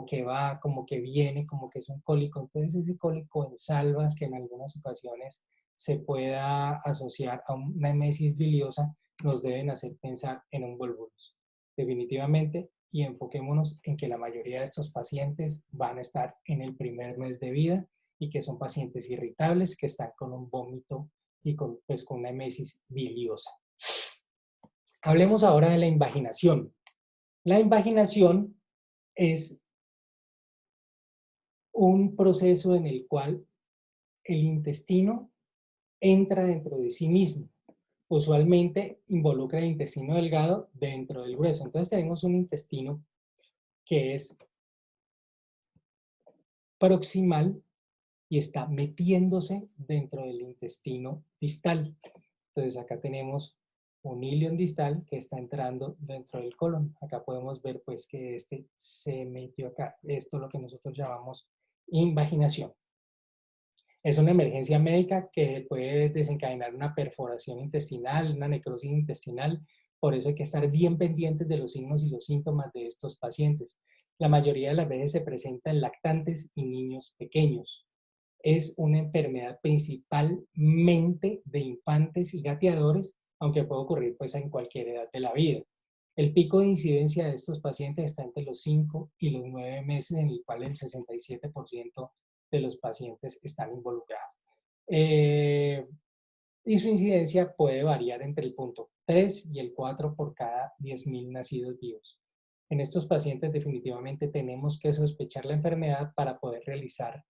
que va, como que viene, como que es un cólico. Entonces, ese cólico en salvas que en algunas ocasiones se pueda asociar a una emesis biliosa, nos deben hacer pensar en un volvulus. Definitivamente, y enfoquémonos en que la mayoría de estos pacientes van a estar en el primer mes de vida y que son pacientes irritables que están con un vómito y pues, con una emesis biliosa. Hablemos ahora de la invaginación. La invaginación es un proceso en el cual el intestino entra dentro de sí mismo. Usualmente involucra el intestino delgado dentro del grueso. Entonces tenemos un intestino que es proximal y está metiéndose dentro del intestino distal. Entonces acá tenemos un ilion distal que está entrando dentro del colon. Acá podemos ver pues que este se metió acá. Esto es lo que nosotros llamamos invaginación. Es una emergencia médica que puede desencadenar una perforación intestinal, una necrosis intestinal. Por eso hay que estar bien pendientes de los signos y los síntomas de estos pacientes. La mayoría de las veces se presenta en lactantes y niños pequeños. Es una enfermedad principalmente de infantes y gateadores, aunque puede ocurrir pues en cualquier edad de la vida. El pico de incidencia de estos pacientes está entre los 5 y los 9 meses, en el cual el 67% de los pacientes están involucrados. Y su incidencia puede variar entre el punto 3 y el 4 por cada 10.000 nacidos vivos. En estos pacientes definitivamente tenemos que sospechar la enfermedad para poder realizar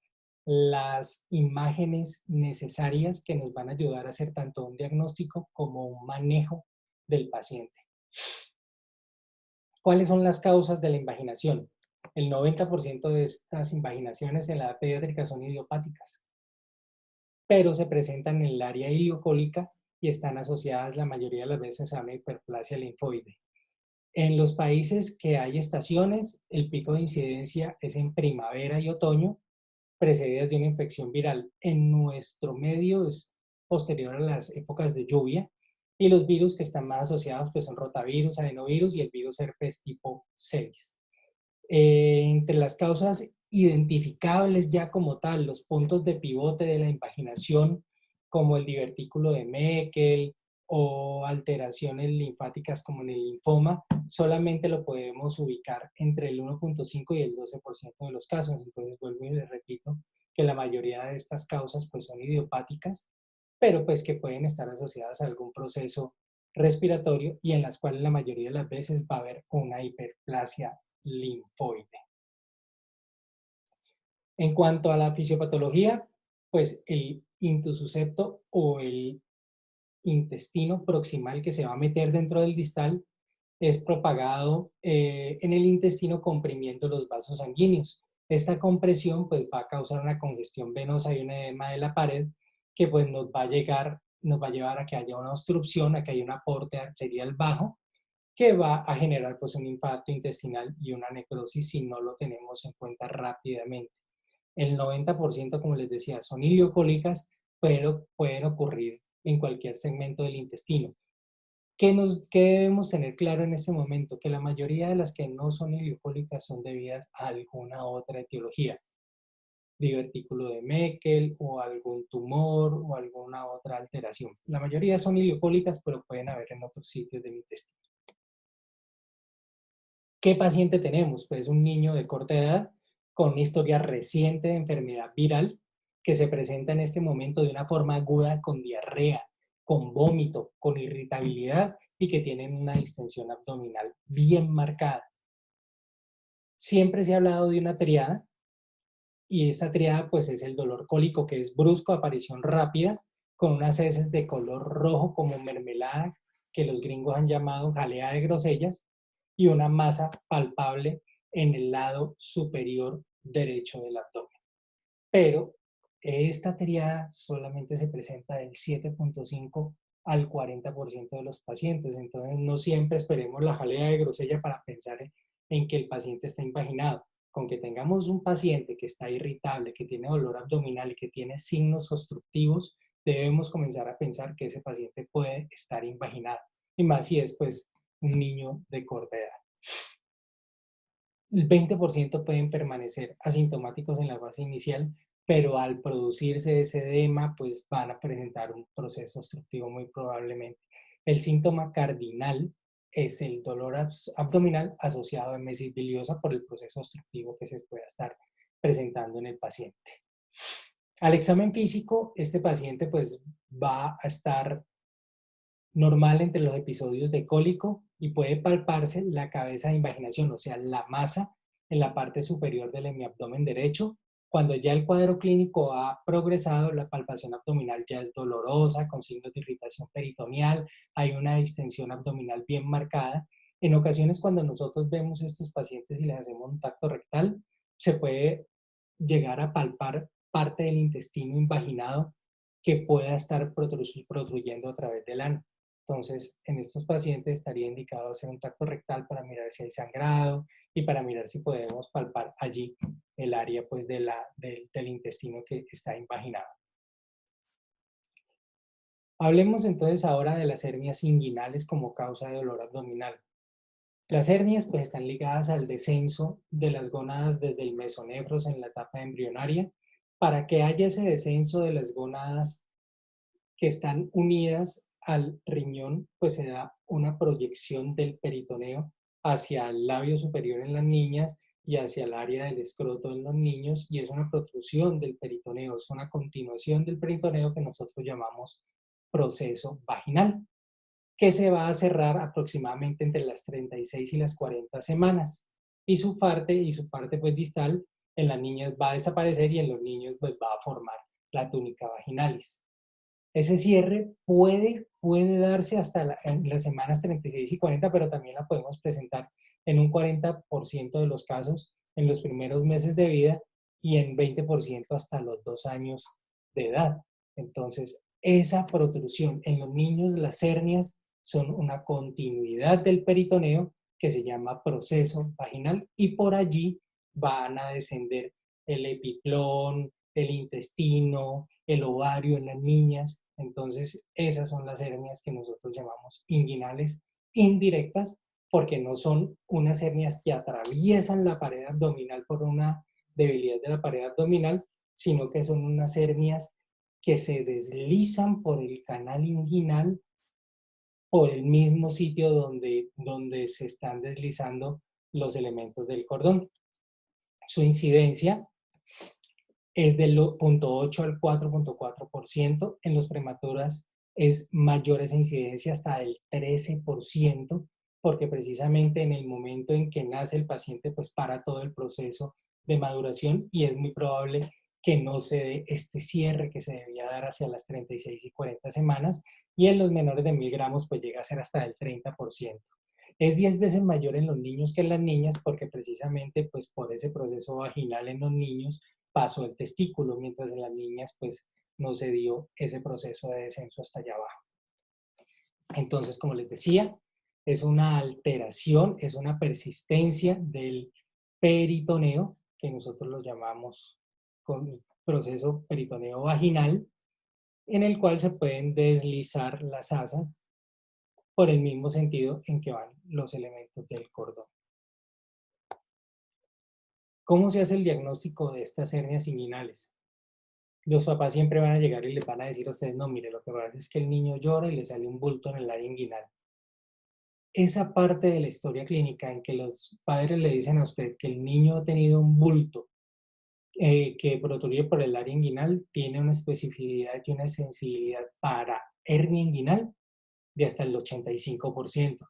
las imágenes necesarias que nos van a ayudar a hacer tanto un diagnóstico como un manejo del paciente. ¿Cuáles son las causas de la invaginación? El 90% de estas invaginaciones en la edad pediátrica son idiopáticas, pero se presentan en el área iliocólica y están asociadas la mayoría de las veces a una hiperplasia linfoide. En los países que hay estaciones, el pico de incidencia es en primavera y otoño, precedidas de una infección viral. En nuestro medio es posterior a las épocas de lluvia, y los virus que están más asociados pues son rotavirus, adenovirus y el virus herpes tipo 6. Entre las causas identificables ya como tal, los puntos de pivote de la invaginación, como el divertículo de Meckel o alteraciones linfáticas como en el linfoma, solamente lo podemos ubicar entre el 1.5 y el 12% de los casos. Entonces vuelvo y les repito que la mayoría de estas causas pues son idiopáticas, pero pues que pueden estar asociadas a algún proceso respiratorio y en las cuales la mayoría de las veces va a haber una hiperplasia linfoide. En cuanto a la fisiopatología, pues el intususcepto o el intestino proximal que se va a meter dentro del distal es propagado en el intestino comprimiendo los vasos sanguíneos. Esta compresión pues va a causar una congestión venosa y un edema de la pared que pues nos va a llevar a que haya una obstrucción, a que haya un aporte arterial bajo que va a generar pues un infarto intestinal y una necrosis si no lo tenemos en cuenta rápidamente. El 90%, como les decía, son ileocólicas, pero pueden ocurrir en cualquier segmento del intestino. ¿Qué debemos tener claro en este momento? Que la mayoría de las que no son ileocólicas son debidas a alguna otra etiología, divertículo de Meckel o algún tumor o alguna otra alteración. La mayoría son ileocólicas, pero pueden haber en otros sitios del intestino. ¿Qué paciente tenemos? Pues un niño de corta edad con una historia reciente de enfermedad viral que se presenta en este momento de una forma aguda con diarrea, con vómito, con irritabilidad y que tienen una distensión abdominal bien marcada. Siempre se ha hablado de una triada y esa triada pues es el dolor cólico que es brusco, aparición rápida, con unas heces de color rojo como mermelada que los gringos han llamado jalea de grosellas y una masa palpable en el lado superior derecho del abdomen. Pero esta triada solamente se presenta del 7.5 al 40% de los pacientes, entonces no siempre esperemos la jalea de grosella para pensar en que el paciente está invaginado. Con que tengamos un paciente que está irritable, que tiene dolor abdominal y que tiene signos obstructivos, debemos comenzar a pensar que ese paciente puede estar invaginado, y más si es pues un niño de corta edad. El 20% pueden permanecer asintomáticos en la fase inicial, pero al producirse ese edema, pues van a presentar un proceso obstructivo muy probablemente. El síntoma cardinal es el dolor abdominal asociado a emesis biliosa por el proceso obstructivo que se pueda estar presentando en el paciente. Al examen físico, este paciente pues va a estar normal entre los episodios de cólico y puede palparse la cabeza de invaginación, o sea, la masa en la parte superior del hemiabdomen derecho, Cuando ya el cuadro clínico ha progresado, la palpación abdominal ya es dolorosa, con signos de irritación peritoneal, hay una distensión abdominal bien marcada. En ocasiones, cuando nosotros vemos a estos pacientes y les hacemos un tacto rectal, se puede llegar a palpar parte del intestino invaginado que pueda estar protruyendo a través del ano. Entonces, en estos pacientes estaría indicado hacer un tacto rectal para mirar si hay sangrado y para mirar si podemos palpar allí el área pues, del intestino que está invaginado. Hablemos entonces ahora de las hernias inguinales como causa de dolor abdominal. Las hernias pues, están ligadas al descenso de las gónadas desde el mesonefros en la etapa embrionaria. Para que haya ese descenso de las gónadas que están unidas al riñón, pues se da una proyección del peritoneo hacia el labio superior en las niñas y hacia el área del escroto en los niños, y es una protrusión del peritoneo, es una continuación del peritoneo que nosotros llamamos proceso vaginal, que se va a cerrar aproximadamente entre las 36 y las 40 semanas. Y su parte pues distal en las niñas va a desaparecer y en los niños pues va a formar la túnica vaginalis. Ese cierre puede darse hasta en las semanas 36 y 40, pero también la podemos presentar en un 40% de los casos en los primeros meses de vida y en 20% hasta los 2 años de edad. Entonces, esa protrusión en los niños, las hernias, son una continuidad del peritoneo que se llama proceso vaginal y por allí van a descender el epiplón, el intestino, el ovario en las niñas. Entonces, esas son las hernias que nosotros llamamos inguinales indirectas, porque no son unas hernias que atraviesan la pared abdominal por una debilidad de la pared abdominal, sino que son unas hernias que se deslizan por el canal inguinal, por el mismo sitio donde se están deslizando los elementos del cordón. Su incidencia es del 0.8 al 4.4%. En los prematuras es mayor esa incidencia, hasta el 13%, porque precisamente en el momento en que nace el paciente, pues para todo el proceso de maduración y es muy probable que no se dé este cierre que se debía dar hacia las 36 y 40 semanas, y en los menores de 1000 gramos pues llega a ser hasta el 30%. Es 10 veces mayor en los niños que en las niñas, porque precisamente pues por ese proceso vaginal en los niños pasó el testículo, mientras en las niñas pues no se dio ese proceso de descenso hasta allá abajo. Entonces, como les decía, es una alteración, es una persistencia del peritoneo, que nosotros lo llamamos con proceso peritoneo vaginal, en el cual se pueden deslizar las asas por el mismo sentido en que van los elementos del cordón. ¿Cómo se hace el diagnóstico de estas hernias inguinales? Los papás siempre van a llegar y les van a decir a ustedes, no, mire, lo que pasa es que el niño llora y le sale un bulto en el área inguinal. Esa parte de la historia clínica en que los padres le dicen a usted que el niño ha tenido un bulto que protruye por el área inguinal, tiene una especificidad y una sensibilidad para hernia inguinal de hasta el 85%.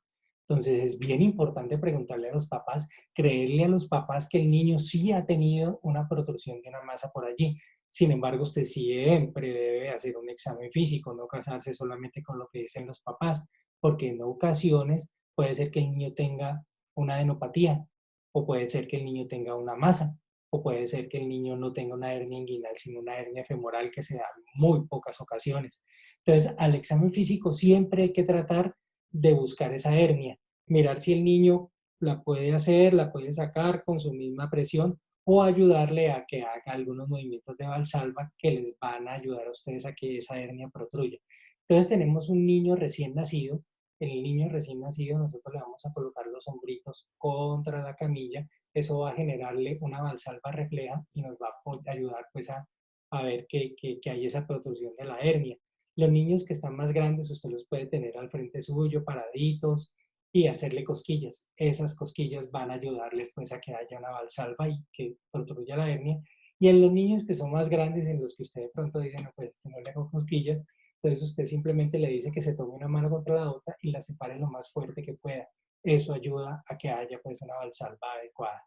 Entonces es bien importante preguntarle a los papás, creerle a los papás que el niño sí ha tenido una protrusión de una masa por allí. Sin embargo, usted siempre debe hacer un examen físico, no casarse solamente con lo que dicen los papás, porque en ocasiones puede ser que el niño tenga una adenopatía, o puede ser que el niño tenga una masa, o puede ser que el niño no tenga una hernia inguinal, sino una hernia femoral que se da en muy pocas ocasiones. Entonces, al examen físico siempre hay que tratar de buscar esa hernia, mirar si el niño la puede hacer, la puede sacar con su misma presión, o ayudarle a que haga algunos movimientos de Valsalva que les van a ayudar a ustedes a que esa hernia protruya. Entonces tenemos un niño recién nacido. En el niño recién nacido nosotros le vamos a colocar los hombritos contra la camilla. Eso va a generarle una Valsalva refleja y nos va a ayudar pues a ver que hay esa protrusión de la hernia. Los niños que están más grandes, usted los puede tener al frente suyo, paraditos, y hacerle cosquillas. Esas cosquillas van a ayudarles pues a que haya una valsalva y que protruya la hernia. Y en los niños que son más grandes, en los que usted de pronto dice, no, pues no le hago cosquillas, entonces usted simplemente le dice que se tome una mano contra la otra y la separe lo más fuerte que pueda. Eso ayuda a que haya pues una valsalva adecuada.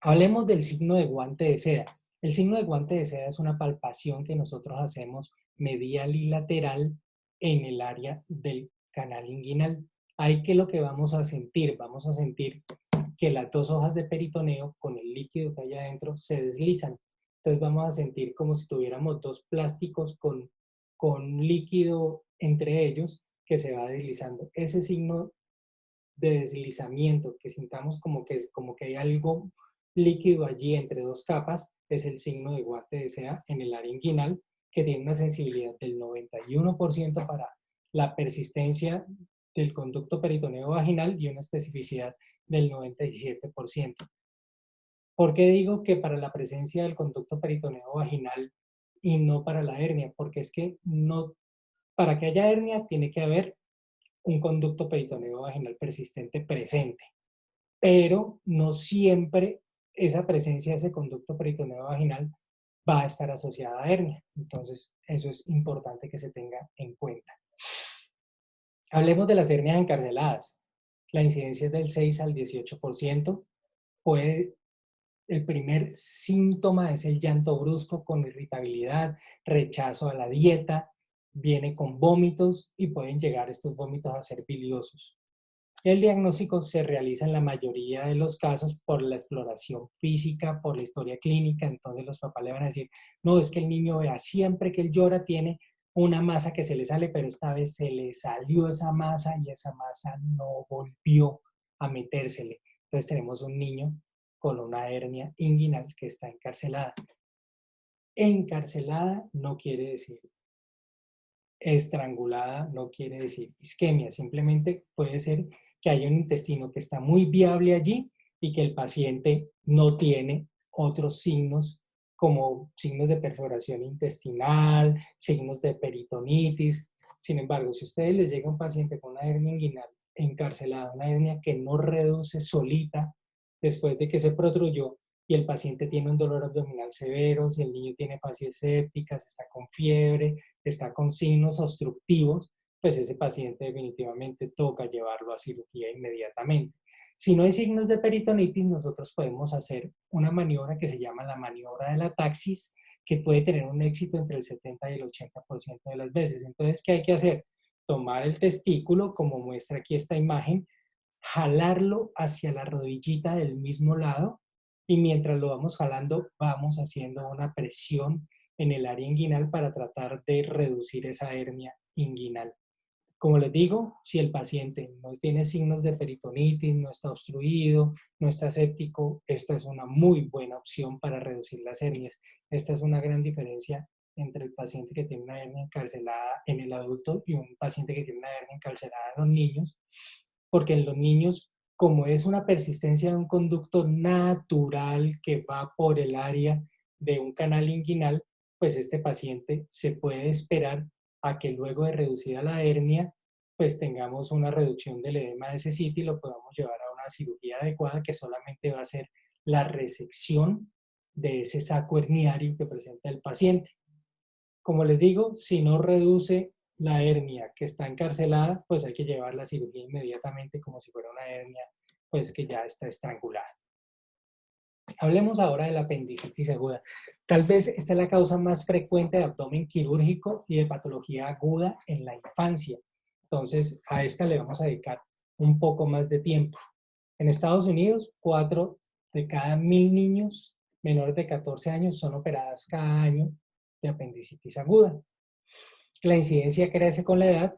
Hablemos del signo de guante de seda. El signo de guante de seda es una palpación que nosotros hacemos medial y lateral en el área del canal inguinal. Ahí que lo que vamos a sentir que las dos hojas de peritoneo con el líquido que hay adentro se deslizan. Entonces vamos a sentir como si tuviéramos dos plásticos con líquido entre ellos que se va deslizando. Ese signo de deslizamiento, que sintamos como que hay algo líquido allí entre dos capas, es el signo de guante de seda en el área inguinal, que tiene una sensibilidad del 91% para la persistencia del conducto peritoneo vaginal y una especificidad del 97%. ¿Por qué digo que para la presencia del conducto peritoneo vaginal y no para la hernia? Porque es que no, para que haya hernia tiene que haber un conducto peritoneo vaginal persistente presente, pero no siempre esa presencia de ese conducto peritoneo vaginal va a estar asociada a hernia. Entonces, eso es importante que se tenga en cuenta. Hablemos de las hernias encarceladas. La incidencia es del 6 al 18%. Puede, el primer síntoma es el llanto brusco con irritabilidad, rechazo a la dieta, viene con vómitos y pueden llegar estos vómitos a ser biliosos. El diagnóstico se realiza en la mayoría de los casos por la exploración física, por la historia clínica. Entonces los papás le van a decir, no, es que el niño vea siempre que él llora tiene una masa que se le sale, pero esta vez se le salió esa masa y esa masa no volvió a metérsele. Entonces tenemos un niño con una hernia inguinal que está encarcelada. Encarcelada no quiere decir estrangulada, no quiere decir isquemia, simplemente puede ser que haya un intestino que está muy viable allí y que el paciente no tiene otros signos como signos de perforación intestinal, signos de peritonitis. Sin embargo, si a ustedes les llega un paciente con una hernia inguinal encarcelada, una hernia que no reduce solita después de que se protruyó, y el paciente tiene un dolor abdominal severo, si el niño tiene facies sépticas, está con fiebre, está con signos obstructivos, pues ese paciente definitivamente toca llevarlo a cirugía inmediatamente. Si no hay signos de peritonitis, nosotros podemos hacer una maniobra que se llama la maniobra de la taxis, que puede tener un éxito entre el 70 y el 80% de las veces. Entonces, ¿qué hay que hacer? Tomar el testículo, como muestra aquí esta imagen, jalarlo hacia la rodillita del mismo lado y mientras lo vamos jalando, vamos haciendo una presión en el área inguinal para tratar de reducir esa hernia inguinal. Como les digo, si el paciente no tiene signos de peritonitis, no está obstruido, no está séptico, esta es una muy buena opción para reducir las hernias. Esta es una gran diferencia entre el paciente que tiene una hernia encarcelada en el adulto y un paciente que tiene una hernia encarcelada en los niños, porque en los niños, como es una persistencia de un conducto natural que va por el área de un canal inguinal, pues este paciente se puede esperar a que luego de reducida la hernia, pues tengamos una reducción del edema de ese sitio y lo podamos llevar a una cirugía adecuada que solamente va a ser la resección de ese saco herniario que presenta el paciente. Como les digo, si no reduce la hernia que está encarcelada, pues hay que llevar la cirugía inmediatamente como si fuera una hernia pues que ya está estrangulada. Hablemos ahora de la apendicitis aguda. Tal vez esta es la causa más frecuente de abdomen quirúrgico y de patología aguda en la infancia. Entonces, a esta le vamos a dedicar un poco más de tiempo. En Estados Unidos, 4 de cada 1000 niños menores de 14 años son operadas cada año de apendicitis aguda. La incidencia crece con la edad,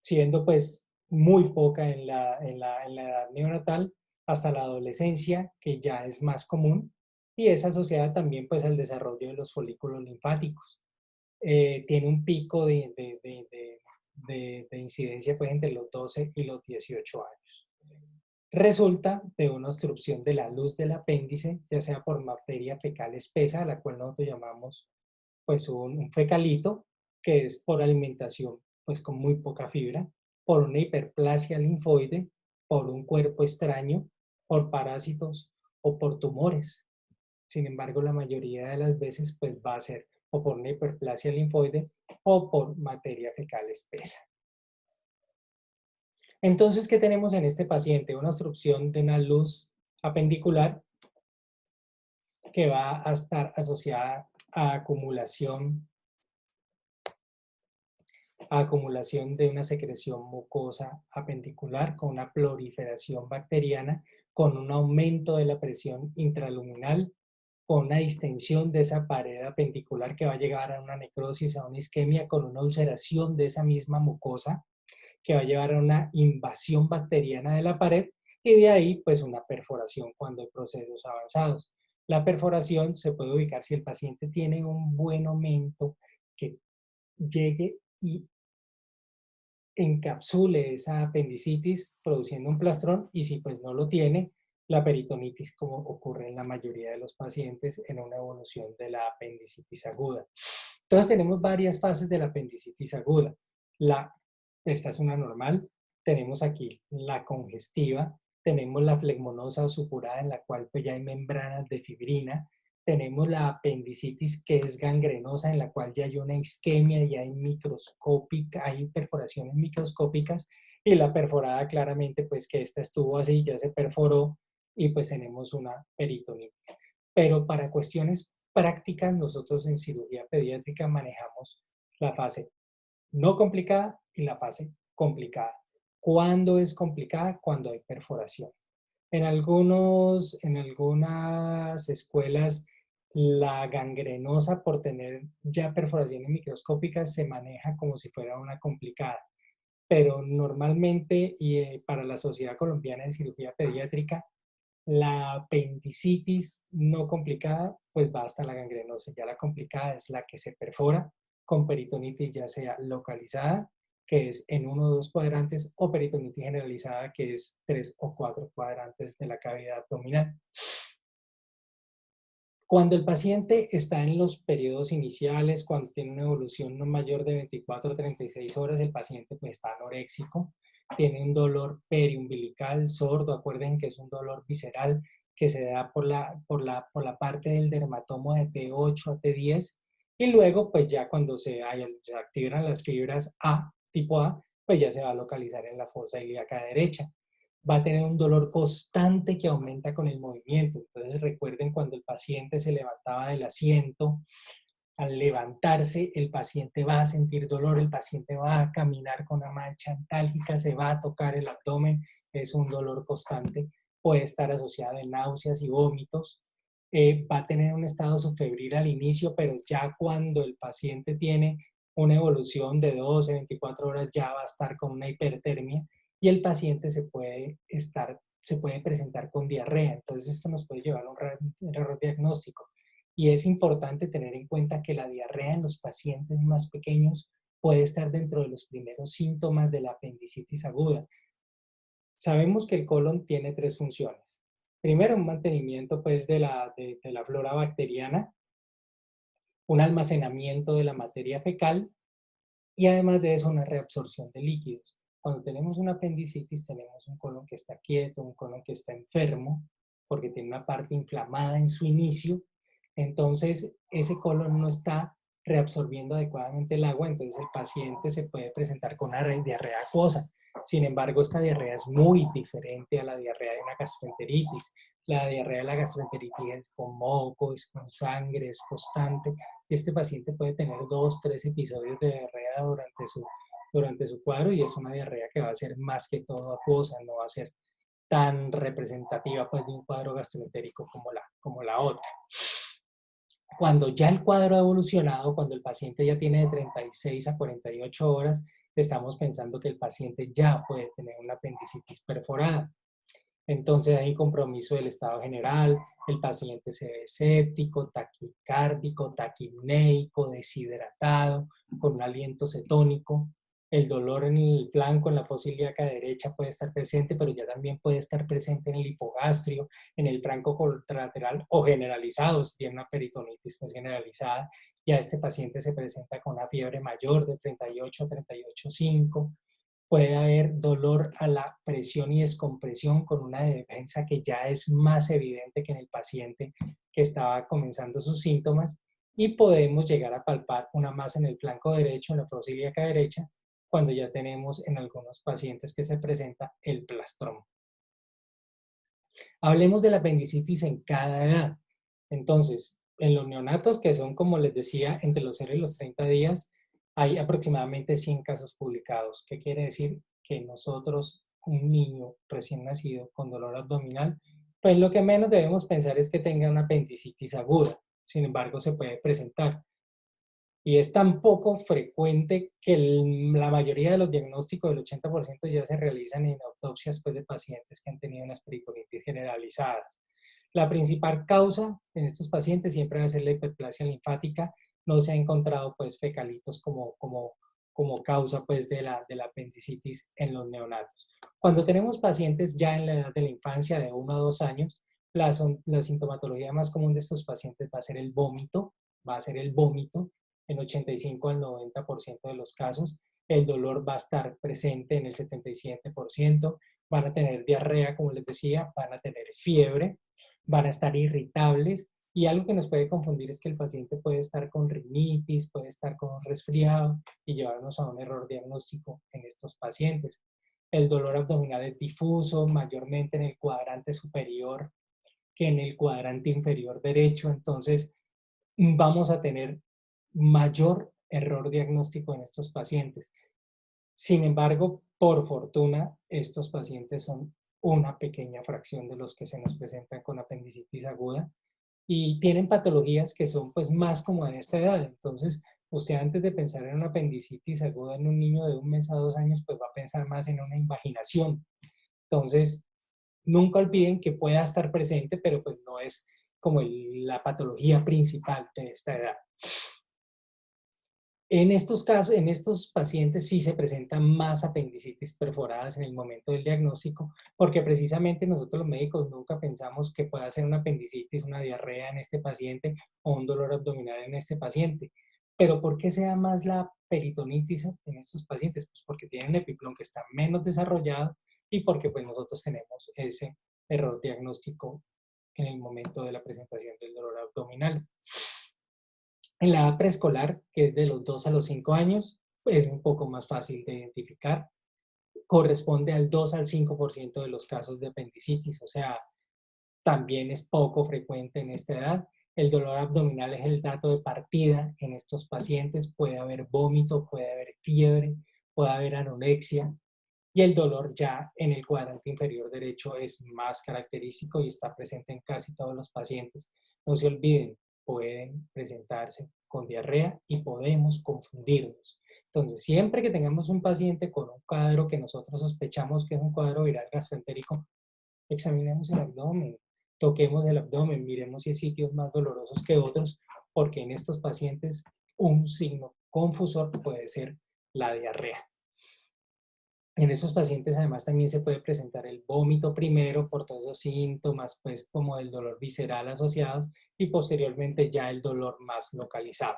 siendo pues muy poca en la edad neonatal hasta la adolescencia, que ya es más común, y es asociada también pues al desarrollo de los folículos linfáticos. Tiene un pico de incidencia pues entre los 12 y los 18 años. Resulta de una obstrucción de la luz del apéndice, ya sea por materia fecal espesa, a la cual nosotros llamamos pues un fecalito, que es por alimentación pues con muy poca fibra, por una hiperplasia linfoide, por un cuerpo extraño, por parásitos o por tumores. Sin embargo, la mayoría de las veces pues va a ser o por una hiperplasia linfoide o por materia fecal espesa. Entonces, ¿qué tenemos en este paciente? Una obstrucción de una luz apendicular que va a estar asociada a acumulación de una secreción mucosa apendicular con una proliferación bacteriana, con un aumento de la presión intraluminal, con una distensión de esa pared apendicular que va a llegar a una necrosis, a una isquemia, con una ulceración de esa misma mucosa, que va a llevar a una invasión bacteriana de la pared y de ahí pues una perforación cuando hay procesos avanzados. La perforación se puede ubicar si el paciente tiene un buen aumento que llegue y encapsule esa apendicitis produciendo un plastrón y si pues no lo tiene, la peritonitis como ocurre en la mayoría de los pacientes en una evolución de la apendicitis aguda. Entonces tenemos varias fases de la apendicitis aguda. La, esta es una normal, tenemos aquí la congestiva, tenemos la flegmonosa o supurada en la cual pues ya hay membranas de fibrina, tenemos la apendicitis que es gangrenosa, en la cual ya hay una isquemia y hay microscópica, hay perforaciones microscópicas, y la perforada claramente, pues que esta estuvo así, ya se perforó, y pues tenemos una peritonitis. Pero para cuestiones prácticas, nosotros en cirugía pediátrica manejamos la fase no complicada y la fase complicada. ¿Cuándo es complicada? Cuando hay perforación. En algunas escuelas, la gangrenosa, por tener ya perforaciones microscópicas, se maneja como si fuera una complicada. Pero normalmente, y para la Sociedad Colombiana de Cirugía Pediátrica, la apendicitis no complicada, pues va hasta la gangrenosa. Ya la complicada es la que se perfora con peritonitis, ya sea localizada, que es en 1 o 2 cuadrantes, o peritonitis generalizada, que es 3 o 4 cuadrantes de la cavidad abdominal. Cuando el paciente está en los periodos iniciales, cuando tiene una evolución no mayor de 24 o 36 horas, el paciente pues está anoréxico, tiene un dolor periumbilical, sordo, acuerden que es un dolor visceral que se da por la parte del dermatomo de T8 a T10, y luego pues ya cuando se activan las fibras A, tipo A, pues ya se va a localizar en la fosa ilíaca derecha. Va a tener un dolor constante que aumenta con el movimiento. Entonces recuerden cuando el paciente se levantaba del asiento, al levantarse el paciente va a sentir dolor, el paciente va a caminar con una mancha antálgica, se va a tocar el abdomen, es un dolor constante, puede estar asociado a náuseas y vómitos, va a tener un estado subfebril al inicio, pero ya cuando el paciente tiene una evolución de 12, 24 horas ya va a estar con una hipertermia y el paciente se puede presentar con diarrea. Entonces esto nos puede llevar a un error diagnóstico. Y es importante tener en cuenta que la diarrea en los pacientes más pequeños puede estar dentro de los primeros síntomas de la apendicitis aguda. Sabemos que el colon tiene 3 funciones. Primero, un mantenimiento pues, de la flora bacteriana, un almacenamiento de la materia fecal y además de eso una reabsorción de líquidos. Cuando tenemos una apendicitis tenemos un colon que está quieto, un colon que está enfermo, porque tiene una parte inflamada en su inicio, entonces ese colon no está reabsorbiendo adecuadamente el agua, entonces el paciente se puede presentar con una diarrea acuosa. Sin embargo, esta diarrea es muy diferente a la diarrea de una gastroenteritis. La diarrea de la gastroenteritis es con moco, es con sangre, es constante, y este paciente puede tener 2, 3 episodios de diarrea durante su cuadro y es una diarrea que va a ser más que todo acuosa, no va a ser tan representativa pues, de un cuadro gastroentérico como la otra. Cuando ya el cuadro ha evolucionado, cuando el paciente ya tiene de 36 a 48 horas, estamos pensando que el paciente ya puede tener una apendicitis perforada. Entonces hay compromiso del estado general, el paciente se ve séptico, taquicárdico, taquipneico, deshidratado, con un aliento cetónico. El dolor en el flanco, en la fosa ilíaca derecha puede estar presente, pero ya también puede estar presente en el hipogastrio, en el franco contralateral o generalizado, si tiene una peritonitis pues generalizada. Ya este paciente se presenta con una fiebre mayor de 38 a 38,5. Puede haber dolor a la presión y descompresión con una defensa que ya es más evidente que en el paciente que estaba comenzando sus síntomas y podemos llegar a palpar una masa en el flanco derecho, en la fosa ilíaca derecha, cuando ya tenemos en algunos pacientes que se presenta el plastrón. Hablemos de la apendicitis en cada edad. Entonces, en los neonatos, que son, como les decía, entre los 0 y los 30 días, hay aproximadamente 100 casos publicados. ¿Qué quiere decir? Que nosotros, un niño recién nacido con dolor abdominal, pues lo que menos debemos pensar es que tenga una apendicitis aguda. Sin embargo, se puede presentar. Y es tan poco frecuente que la mayoría de los diagnósticos, del 80%, ya se realizan en autopsias pues, de pacientes que han tenido unas peritonitis generalizadas. La principal causa en estos pacientes siempre va a ser la hiperplasia linfática. No se ha encontrado pues, fecalitos como causa pues, de la apendicitis en los neonatos. Cuando tenemos pacientes ya en la edad de la infancia, de 1 a 2 años, la sintomatología más común de estos pacientes va a ser el vómito, en 85 al 90% de los casos. El dolor va a estar presente en el 77%, van a tener diarrea, como les decía, van a tener fiebre, van a estar irritables y algo que nos puede confundir es que el paciente puede estar con rinitis, puede estar con un resfriado y llevarnos a un error diagnóstico en estos pacientes. El dolor abdominal es difuso, mayormente en el cuadrante superior que en el cuadrante inferior derecho, entonces vamos a tener mayor error diagnóstico en estos pacientes. Sin embargo, por fortuna, estos pacientes son una pequeña fracción de los que se nos presentan con apendicitis aguda y tienen patologías que son pues más como en esta edad. Entonces, usted antes de pensar en una apendicitis aguda en un niño de 1 mes a 2 años, pues va a pensar más en una invaginación. Entonces, nunca olviden que pueda estar presente, pero pues no es como la patología principal de esta edad. En estos casos, en estos pacientes sí se presentan más apendicitis perforadas en el momento del diagnóstico, porque precisamente nosotros los médicos nunca pensamos que pueda ser una apendicitis, una diarrea en este paciente o un dolor abdominal en este paciente. Pero ¿por qué se da más la peritonitis en estos pacientes? Pues porque tienen un epiplón que está menos desarrollado y porque pues nosotros tenemos ese error diagnóstico en el momento de la presentación del dolor abdominal. En la edad preescolar, que es de los 2 a los 5 años, es un poco más fácil de identificar. Corresponde al 2 al 5% de los casos de apendicitis, o sea, también es poco frecuente en esta edad. El dolor abdominal es el dato de partida en estos pacientes. Puede haber vómito, puede haber fiebre, puede haber anorexia. Y el dolor ya en el cuadrante inferior derecho es más característico y está presente en casi todos los pacientes. No se olviden, pueden presentarse con diarrea y podemos confundirnos. Entonces, siempre que tengamos un paciente con un cuadro que nosotros sospechamos que es un cuadro viral gastroentérico, examinemos el abdomen, toquemos el abdomen, miremos si hay sitios más dolorosos que otros, porque en estos pacientes un signo confusor puede ser la diarrea. En esos pacientes además también se puede presentar el vómito primero por todos esos síntomas, pues como el dolor visceral asociados y posteriormente ya el dolor más localizado.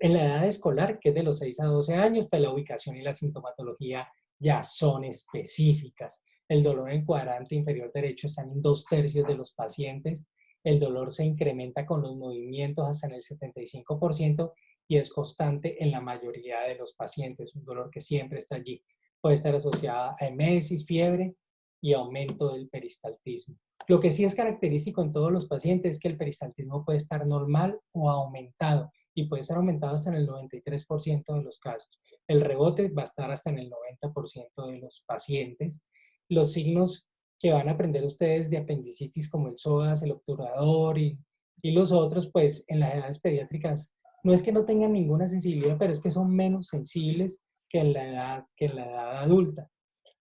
En la edad escolar, que es de los 6 a 12 años, pues la ubicación y la sintomatología ya son específicas. El dolor en cuadrante inferior derecho está en 2/3 de los pacientes. El dolor se incrementa con los movimientos hasta en el 75% y es constante en la mayoría de los pacientes. Un dolor que siempre está allí. Puede estar asociada a emesis, fiebre y aumento del peristaltismo. Lo que sí es característico en todos los pacientes es que el peristaltismo puede estar normal o aumentado y puede estar aumentado hasta en el 93% de los casos. El rebote va a estar hasta en el 90% de los pacientes. Los signos que van a aprender ustedes de apendicitis como el psoas, el obturador y los otros, pues en las edades pediátricas no es que no tengan ninguna sensibilidad, pero es que son menos sensibles que en la edad adulta.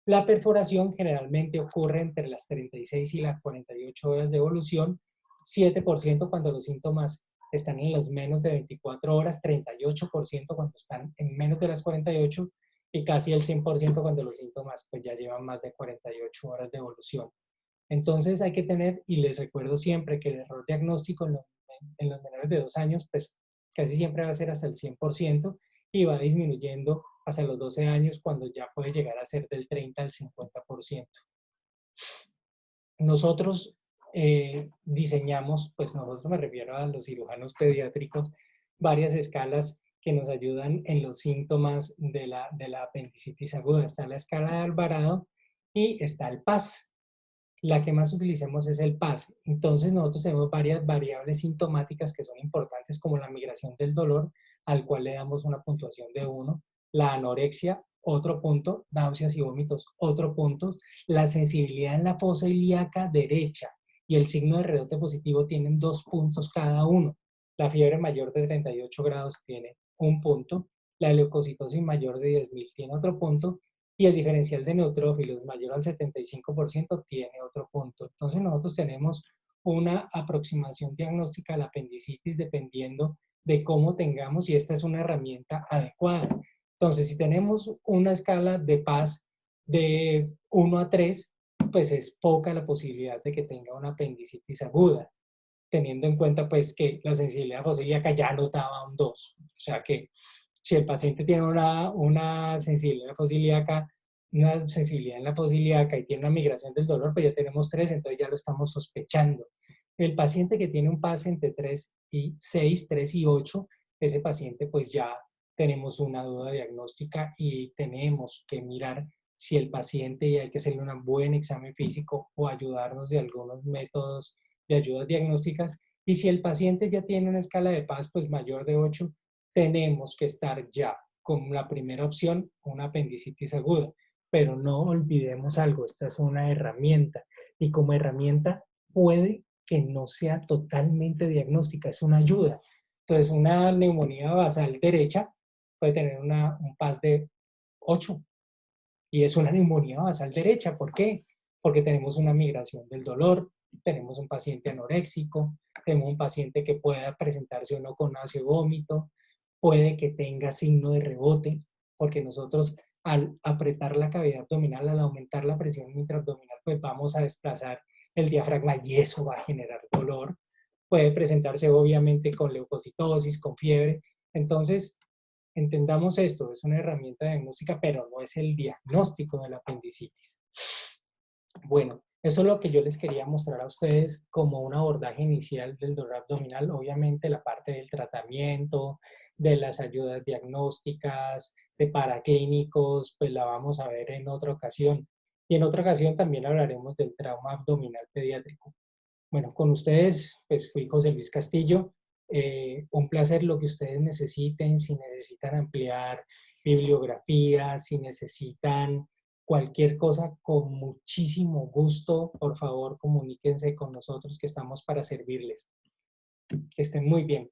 La perforación generalmente ocurre entre las 36 y las 48 horas de evolución, 7% cuando los síntomas están en los menos de 24 horas, 38% cuando están en menos de las 48 y casi el 100% cuando los síntomas pues, ya llevan más de 48 horas de evolución. Entonces hay que tener, y les recuerdo siempre que el error diagnóstico en los menores de 2 años, pues casi siempre va a ser hasta el 100% y va disminuyendo hasta los 12 años cuando ya puede llegar a ser del 30 al 50%. Nosotros diseñamos, pues nosotros me refiero a los cirujanos pediátricos, varias escalas que nos ayudan en los síntomas de la apendicitis aguda. Está la escala de Alvarado y está el PAS. la que más utilicemos es el PAS. Entonces nosotros tenemos varias variables sintomáticas que son importantes como la migración del dolor, al cual le damos una puntuación de 1, la anorexia, otro punto, náuseas y vómitos, otro punto, la sensibilidad en la fosa ilíaca derecha y el signo de redote positivo tienen 2 puntos cada uno. La fiebre mayor de 38 grados tiene un punto, la leucocitosis mayor de 10.000 tiene otro punto y el diferencial de neutrófilos mayor al 75% tiene otro punto. Entonces nosotros tenemos una aproximación diagnóstica a la apendicitis dependiendo de cómo tengamos y esta es una herramienta adecuada. Entonces, si tenemos una escala de PAS de 1 a 3, pues es poca la posibilidad de que tenga una apendicitis aguda, teniendo en cuenta pues que la sensibilidad fosílica ya nos daba un 2. O sea que si el paciente tiene una sensibilidad fosílica, una sensibilidad en la fosílica y tiene una migración del dolor, pues ya tenemos 3, entonces ya lo estamos sospechando. El paciente que tiene un PAS entre 3 y 6, 3 y 8, ese paciente pues ya tenemos una duda diagnóstica y tenemos que mirar si el paciente y hay que hacerle un buen examen físico o ayudarnos de algunos métodos de ayudas diagnósticas. Y si el paciente ya tiene una escala de PAS pues mayor de 8, tenemos que estar ya con la primera opción, una apendicitis aguda. Pero no olvidemos algo, esta es una herramienta y como herramienta puede que no sea totalmente diagnóstica, es una ayuda. Entonces, una neumonía basal derecha puede tener un PAS de 8 y es una neumonía basal derecha. ¿Por qué? Porque tenemos una migración del dolor, tenemos un paciente anoréxico, tenemos un paciente que pueda presentarse o no con náusea y vómito, puede que tenga signo de rebote, porque nosotros al apretar la cavidad abdominal, al aumentar la presión intraabdominal, pues vamos a desplazar el diafragma y eso va a generar dolor. Puede presentarse obviamente con leucocitosis, con fiebre. Entonces, entendamos esto, es una herramienta diagnóstica, pero no es el diagnóstico de la apendicitis. Bueno, eso es lo que yo les quería mostrar a ustedes como un abordaje inicial del dolor abdominal. Obviamente la parte del tratamiento, de las ayudas diagnósticas, de paraclínicos, pues la vamos a ver en otra ocasión. Y en otra ocasión también hablaremos del trauma abdominal pediátrico. Bueno, con ustedes, pues fui José Luis Castillo. Un placer lo que ustedes necesiten, si necesitan ampliar bibliografía, si necesitan cualquier cosa, con muchísimo gusto, por favor, comuníquense con nosotros que estamos para servirles. Que estén muy bien.